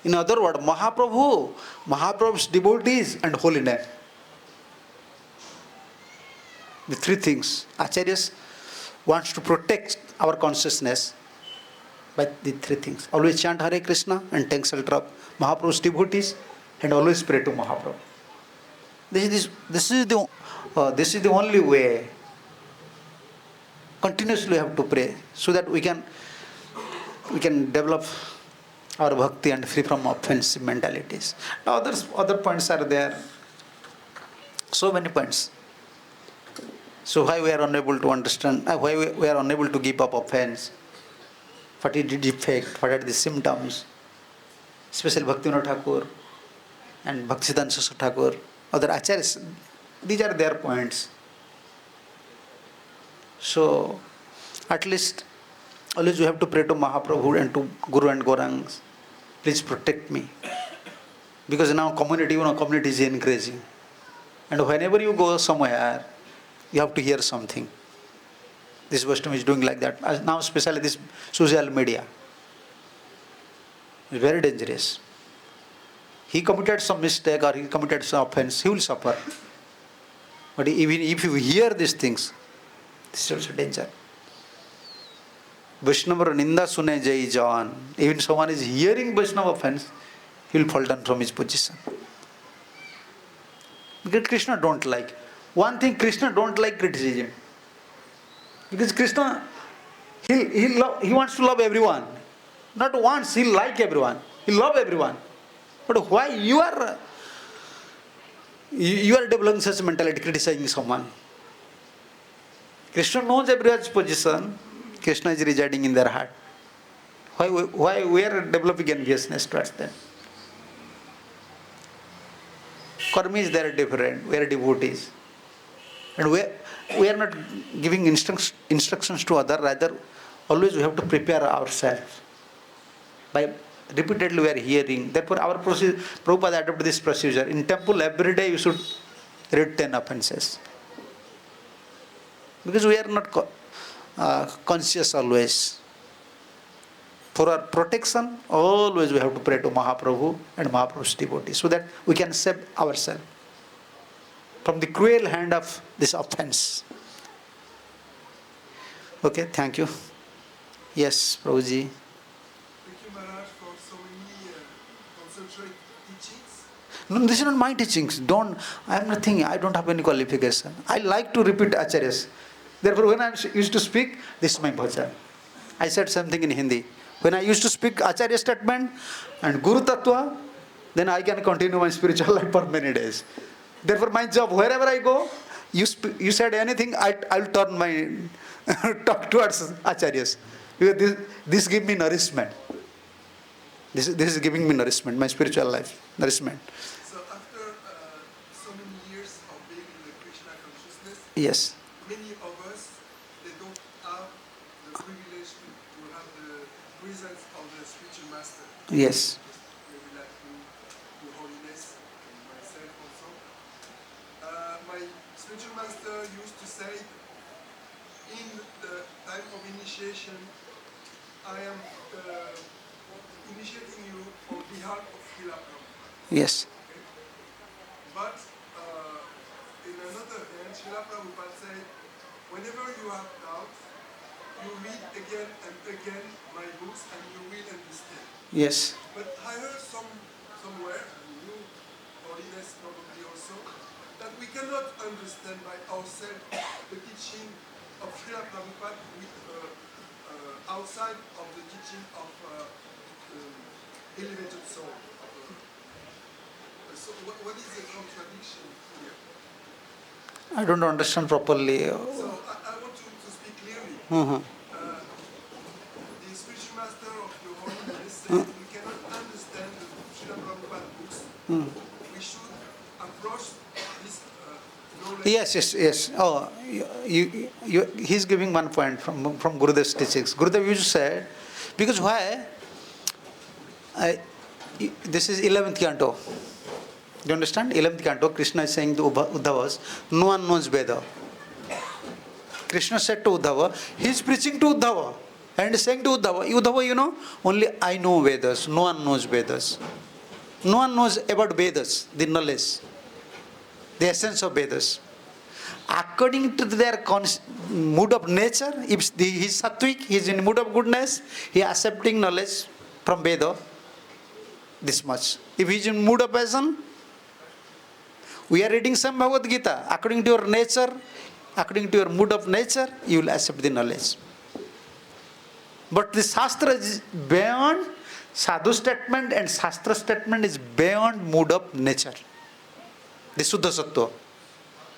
In other words, Mahaprabhu, Mahaprabhu's devotees and holy name. The three things. Acharyas wants to protect our consciousness by the three things. Always chant Hare Krishna and take shelter of Mahaprabhu's devotees and always pray to Mahaprabhu. This is the only way. Continuously have to pray so that we can develop our bhakti and free from offensive mentalities. Now other points are there. So many points. So why we are unable to understand, why we are unable to give up offense, what is the defect, what are the symptoms, especially Bhaktivinoda Thakur and Bhaktisiddhanta Saraswati Thakur, other acharyas, these are their points. So at least always we have to pray to Mahaprabhu and to Guru and Gaurangs, please protect me. Because now community is increasing. And whenever you go somewhere, you have to hear something. This Vaishnava is doing like that. Now especially this social media is very dangerous. He committed some mistake or he committed some offense, he will suffer. But even if you hear these things, this is also danger. Vaishnava Ninda Sune Jai Jawan. Even someone is hearing Vaishnava offense, he will fall down from his position. Because Krishna don't like. One thing, Krishna don't like criticism. Because Krishna, he wants to love everyone. Not once, he like everyone. He love everyone. But why you are developing such mentality, criticizing someone? Krishna knows everyone's position. Krishna is residing in their heart. Why we are developing enviousness towards them? Karmis, they are different. We are devotees. And we are not giving instructions to others. Rather, always we have to prepare ourselves. By repeatedly we are hearing. Therefore, our procedure, Prabhupada adopted this procedure. In temple, every day you should read 10 offenses. Because we are not conscious always. For our protection, always we have to pray to Mahaprabhu and Mahaprabhu's devotees so that we can save ourselves from the cruel hand of this offense. Okay, thank you. Yes, Prabhuji. Thank you, Maharaj, for so many concentrated teachings. No, this is not my teachings. I am nothing. I don't have any qualification. I like to repeat acharyas. Therefore, when I used to speak, this is my bhajan. I said something in Hindi. When I used to speak Acharya statement and Guru Tattva, then I can continue my spiritual life for many days. Therefore, my job, wherever I go, you said anything, I'll turn my talk towards Acharyas. Because this gives me nourishment. This is giving me nourishment, my spiritual life, nourishment. So after so many years of being in the Krishna consciousness, Yes. many of us, they don't have the privilege to have the presence of the spiritual master. Yes. Maybe like you, Your Holiness, and myself also. My spiritual master used to say, in the time of initiation, I am initiating you on behalf of Srila Prabhupada. Yes. Okay? But in another hand, Srila Prabhupada said, whenever you have doubts, you read again and again my books and you will understand. Yes. But I heard somewhere, and you, Holiness probably also, that we cannot understand by ourselves the teaching of Srila Prabhupada with, outside of the teaching of elevated soul. So what is the contradiction here? I don't understand properly. So I want to speak clearly. Uh-huh. The spiritual master of Your Holiness said we cannot understand the Srila Prabhupada books. We should approach this knowledge. Yes. Oh, he's giving one point from Gurudev's teachings. Gurudev used to say, because why? This is 11th canto. Do you understand? 11th canto, Krishna is saying to Uddhavas, no one knows Veda. Krishna said to Uddhava, he is preaching to Uddhava and saying to Uddhava, you know, only I know Vedas, no one knows Vedas. No one knows about Vedas, the knowledge, the essence of Vedas. According to their mood of nature, if he is sattvic, he is in mood of goodness, he is accepting knowledge from Veda, this much. If he is in mood of passion, we are reading some Bhagavad Gita. According to your nature, according to your mood of nature, you will accept the knowledge. But the Shastra is beyond, Sadhu statement and Shastra statement is beyond mood of nature. The Suddha Sattva.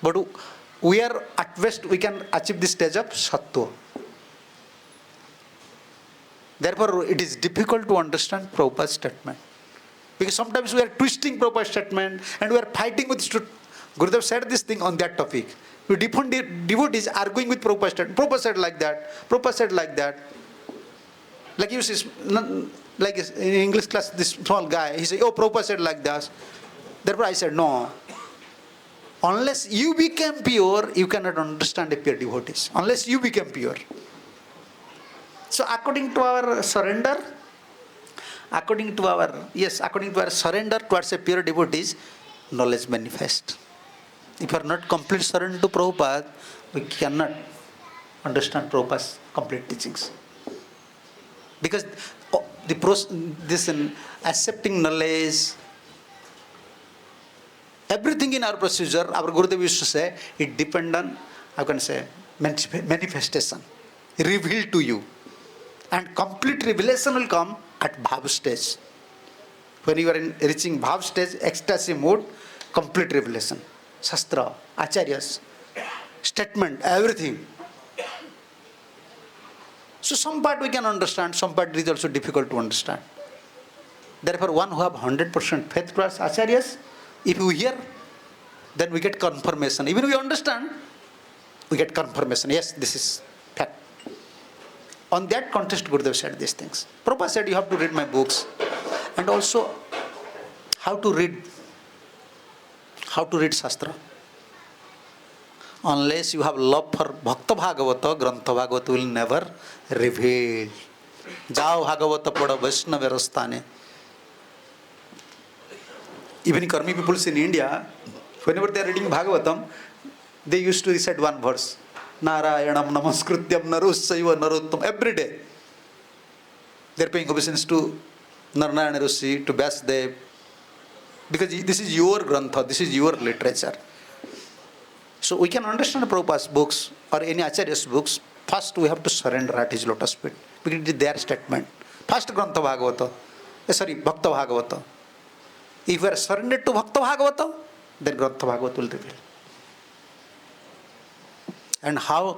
But we are, at best, we can achieve the stage of Sattva. Therefore, it is difficult to understand Prabhupada's statement. Because sometimes we are twisting Prabhupada's statement and we are fighting with Gurudev said this thing on that topic. We devotees arguing with Prabhupada's statement. Prabhupada said like that. Prabhupada said like that. Like you see, like in English class, this small guy, he said, oh, Prabhupada said like that. Therefore I said, no. Unless you become pure, you cannot understand a pure devotees. Unless you become pure. So according to our surrender, according to our surrender towards a pure devotees, knowledge manifests. If you are not complete surrender to Prabhupada, we cannot understand Prabhupada's complete teachings. Because this accepting knowledge, everything in our procedure, our Gurudev used to say, it depends on, I can say, manifestation, revealed to you. And complete revelation will come at Bhav stage. When you are reaching Bhav stage, ecstasy mode, complete revelation. Shastra, Acharyas, statement, everything. So some part we can understand, some part is also difficult to understand. Therefore, one who have 100% faith towards Acharyas, if you hear, then we get confirmation. Even if we understand, we get confirmation. Yes, this is fact. On that context, Gurudev said these things. Prabhupada said you have to read my books. And also, how to read Shastra. Unless you have love for Bhakta Bhagavata, Grantha Bhagavata will never reveal. Jao Bhagavata pada Vaishnava Rastane. Even Karmi people in India, whenever they are reading Bhagavatam, they used to recite one verse. Narayanam Namaskrutyam Narussaiva Narottam. Every day. They are paying obeisance to Narayana Rishi, to Vyasdev. Because this is your Grantha, this is your literature. So we can understand Prabhupada's books or any Acharya's books. First we have to surrender at his lotus feet. because it is their statement. First Grantha Bhagavata, Bhakta Bhagavata. If we are surrendered to Bhakta Bhagavata, then Grantha Bhagavata will reveal. And how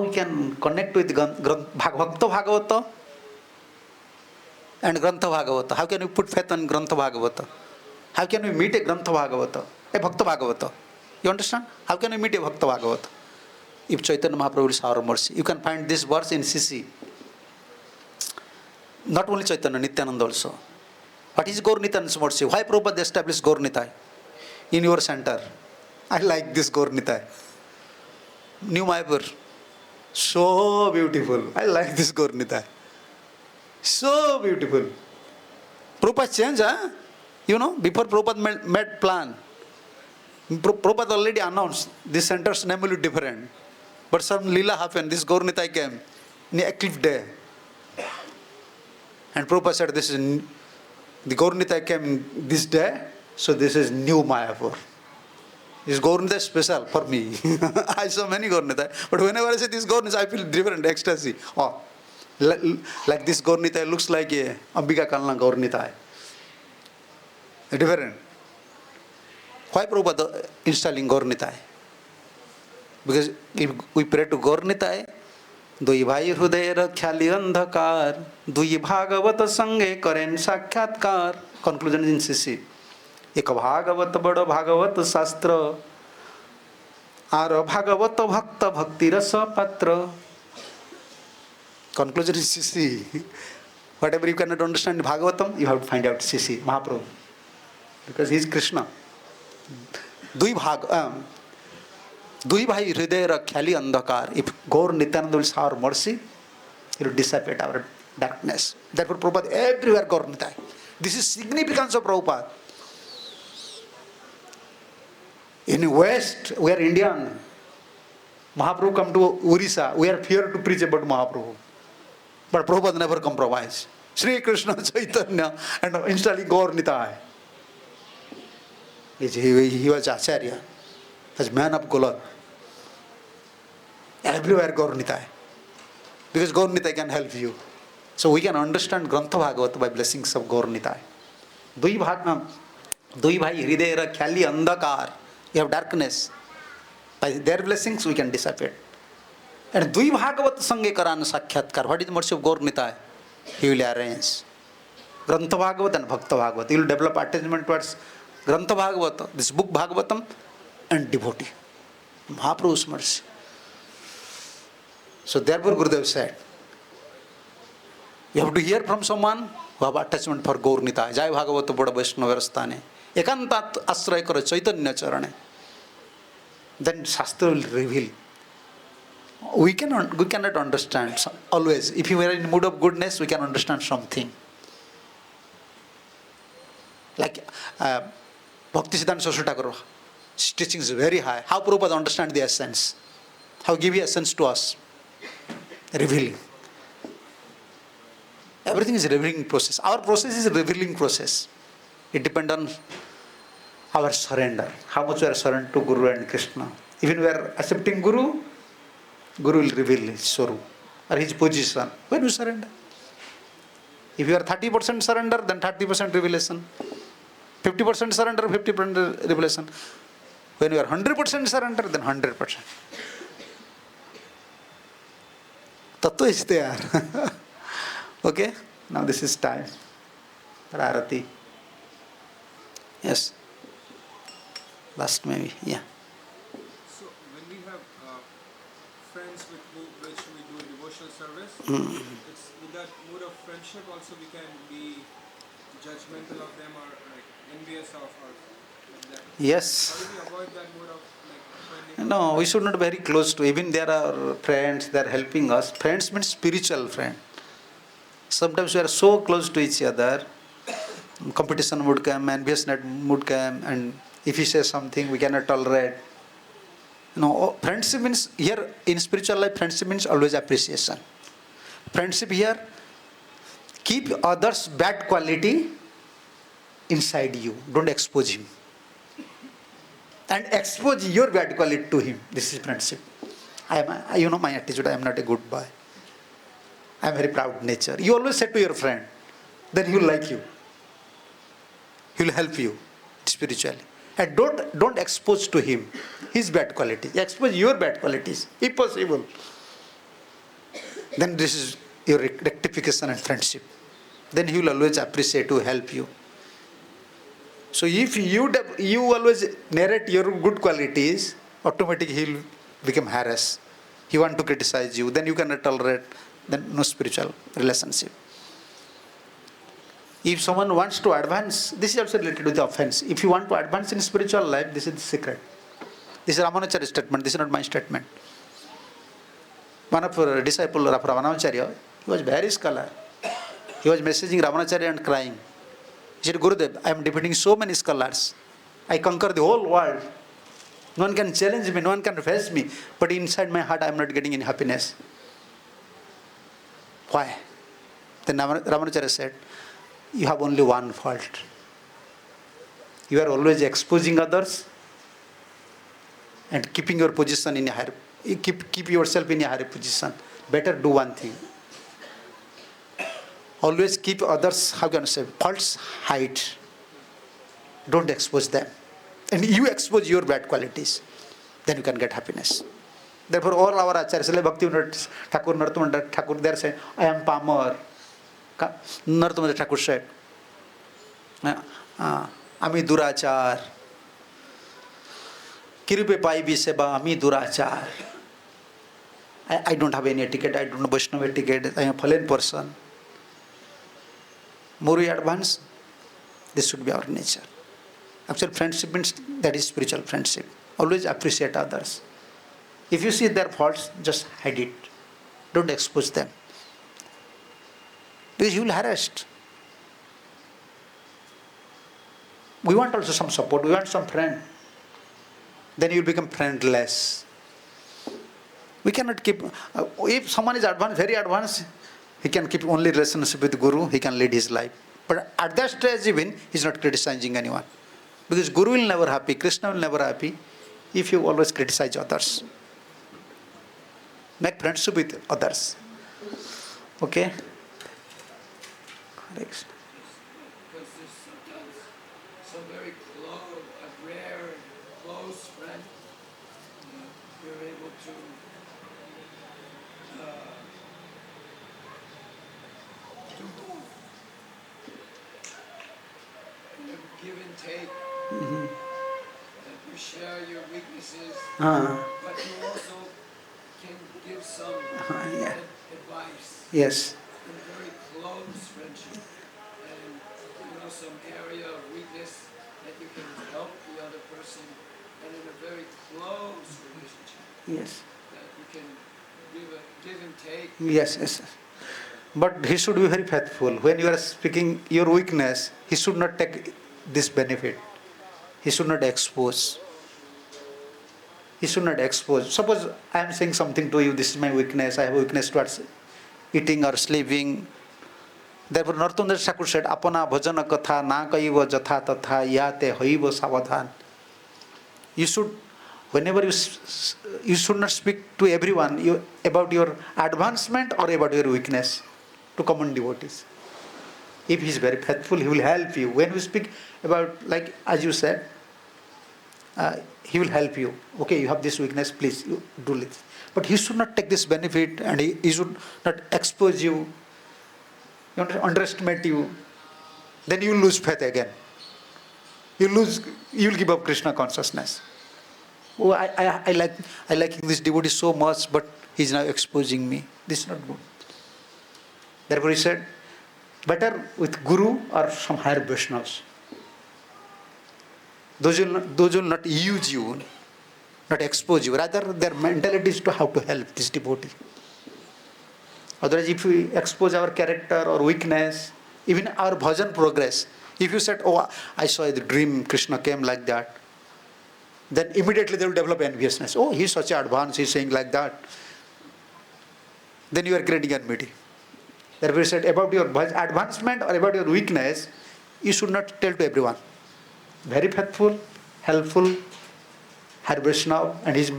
we can connect with Bhakta Bhagavata and Grantha Bhagavata? How can we put faith on Grantha Bhagavata? How can we meet a Grantha Bhagavata, a Bhakta Bhagavata? You understand? How can we meet a Bhakta Bhagavata? If Chaitanya Mahaprabhu will shower mercy. You can find this verse in CC. Not only Chaitanya, Nityananda also. What is Gaur Nityananda's mercy? Why Prabhupada established Gaur Nitai in your center? I like this Gaur Nitai. New Mayapur. So beautiful. I like this Gaur Nitai. So beautiful. Prabhupada changed, huh? You know, before Prabhupada made plan, Prabhupada already announced this center's name will be different. But some lila happened. This Gaur Nitai came in a cliff day. And Prabhupada said, the Gaur Nitai came this day, so this is new Mayapur. This Gaur Nitai is special for me. I saw many Gaur Nitai, but whenever I say this Gaur Nitai, I feel different, ecstasy. Oh, like this Gaur Nitai looks like a Ambika Kalna Gaur Nitai. Different. Why Prabhupada installing Gaur Nitai? Because if we pray to Gaur Nitai, दुई भाई हृदय ख्याली अंधकार दुई भागवत संगे करें साक्षात्कार. Conclusion in CC. एक भागवत बड़ भागवत शास्त्र आर भागवत भक्त भक्ति रस पात्र. Conclusion is CC. Whatever you cannot understand Bhagavatam, you have to find out CC, Mahaprabhu. Because he is Krishna. दुई भाई हृदय ख्याली अंधकार. If Gaur Nityananda will shower mercy, he will dissipate our darkness. Therefore Prabhupada everywhere Gaur Nitai. This is significance of Prabhupada. In West, we are Indian. Mahaprabhu come to Orissa, we are feared to preach about Mahaprabhu. But Prabhupada never compromised. Sri Krishna Chaitanya and installing Gaur Nitai. He was Acharya. As man of Golad. Everywhere Gaur Nitai. Because Gaur Nitai can help you. So we can understand Grantha Bhagavata by blessings of Gaur Nitai. Dui bhai hridaya khyali andhakar. You have darkness. By their blessings we can dissipate. And Dui Bhagavat Sange Karana Sakyatkar. What is the mercy of Gaur Nitai? He will arrange. Grantha Bhagavat and Bhakta Bhagavat. He will develop attachment towards Grantha Bhagavata, this book Bhagavatam, and devotee. Mahaprabhu's mercy. So therefore Gurudev said, you have to hear from someone who have attachment for Gaur Nitai. Jai Bhagavata Boda Vaishnava Rastane. Ekantat Asray Karo Chaitanya Charane. Then Shastra will reveal. We cannot understand always. If you are in mood of goodness, we can understand something. Like Bhaktisiddhanta Saraswati Thakur. His teaching is very high. How Prabhupada understand the essence? How give you essence to us? Revealing. Everything is a revealing process. Our process is a revealing process. It depends on our surrender. How much we are surrendered to Guru and Krishna. Even we are accepting Guru, Guru will reveal his Swarup or his position. When we surrender. If you are 30% surrender, then 30% revelation. 50% surrender, 50% revelation. When you are 100% surrender, then 100%. Tattva is there. Okay? Now this is time for Arati. Yes. Last maybe, yeah. So when we have friends with which we do devotional service, it's with that mood of friendship also we can be judgmental of them or like envious of or like that. Yes. How do we avoid that mood of like friendly? No, we should not be very close to. Even there are friends, they are helping us. Friends means spiritual friend. Sometimes we are so close to each other. Competition would come, enviousness would come, and if he says something we cannot tolerate. Friendship means here in spiritual life, friendship means always appreciation. Friendship here, keep others' bad quality inside you. Don't expose him. And expose your bad quality to him. This is friendship. My attitude, I am not a good boy. I am very proud nature. You always say to your friend, then he will like you. He will help you spiritually. And don't expose to him his bad qualities. Expose your bad qualities, if possible. Then this is your rectification and friendship. Then he will always appreciate to help you. So if you always narrate your good qualities, automatically he will become harassed. He want to criticize you. Then you cannot tolerate. Then no spiritual relationship. If someone wants to advance, this is also related to the offense. If you want to advance in spiritual life, this is the secret. This is Ramanujacharya's statement. This is not my statement. One of our disciples of Ramanujacharya, he was very scholar. He was messaging Ramanujacharya and crying. He said, Gurudev, I am defeating so many scholars. I conquer the whole world. No one can challenge me, no one can face me. But inside my heart, I am not getting any happiness. Why? Then Ramanujacharya said, you have only one fault. You are always exposing others and keeping your position in a higher. You keep yourself in a higher position. Better do one thing. Always keep others, how can I say, faults hide. Don't expose them. And you expose your bad qualities. Then you can get happiness. Therefore, all our acharyas, like Bhaktivinoda Thakur, Narottam Thakur, they are saying, I am Pamar. Narottam Thakur said, Ami Durachar. Kirupe Pai Biseba, Ami Durachar. I don't have any etiquette, I don't know Vaishnava etiquette, I am a fallen person. More we advance, this should be our nature. Actual friendship means that is spiritual friendship. Always appreciate others. If you see their faults, just hide it. Don't expose them. Because you will harassed. We want also some support, we want some friend. Then you will become friendless. We cannot keep, if someone is advanced, very advanced, he can keep only relationship with Guru, he can lead his life. But at that stage even, he is not criticizing anyone. Because Guru will never happy, Krishna will never happy, if you always criticize others. Make friendship with others. Okay? Hare Krishna. Because there's sometimes some very close, a rare, close friend, you're able to do both. Give and take. That you share your weaknesses, but you also can give some Yeah. advice. Yes. In a very close friendship, and some area of weakness that you can help the other person, and in a very close relationship Yes. that you can give and take. Yes, yes. But he should be very faithful. When you are speaking your weakness, he should not take this benefit. He should not expose. He should not expose. Suppose I am saying something to you, this is my weakness, I have a weakness towards eating or sleeping. Therefore, Narottam Thakur said, Apana bhajana katha na kaiva jatha tatha yate haiva savadhan. You should, whenever you should not speak to everyone about your advancement or about your weakness to common devotees. If he is very faithful, he will help you. When we speak about, like as you said, he will help you. Okay, you have this weakness, please you do it. But he should not take this benefit, and he should not expose you, underestimate you. Then you will lose faith again. You will give up Krishna consciousness. Oh, I like this devotee so much, but he is now exposing me. This is not good. Therefore he said, better with Guru or some higher Vaishnavas. Those will not use you, not expose you. Rather, their mentality is to how to help this devotee. Otherwise, if we expose our character or weakness, even our bhajan progress, if you said, oh, I saw the dream, Krishna came like that, then immediately they will develop enviousness. Oh, he is such an advanced, he is saying like that. Then you are creating enmity. Therefore, he said, about your advancement or about your weakness, you should not tell to everyone. Very faithful, helpful, Hare Vaishnava, and his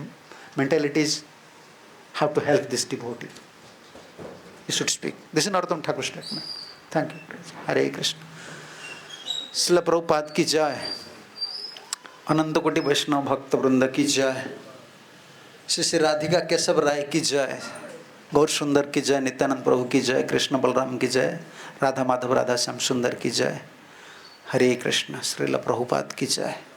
mentality is how to help this devotee. You should speak. This is Narottam Thakur statement. Thank you. Hare Krishna. Srila Prabhupada ki jai. अनंत कोटि वैष्णव भक्त वृंद की जय. श्री श्री राधिका केशव राय की जय. गौर सुंदर की जय. नित्यानंद प्रभु की जय. कृष्ण बलराम की जय. राधा माधव राधा श्याम सुंदर की जय. हरे कृष्ण. श्रील प्रभुपाद की जय.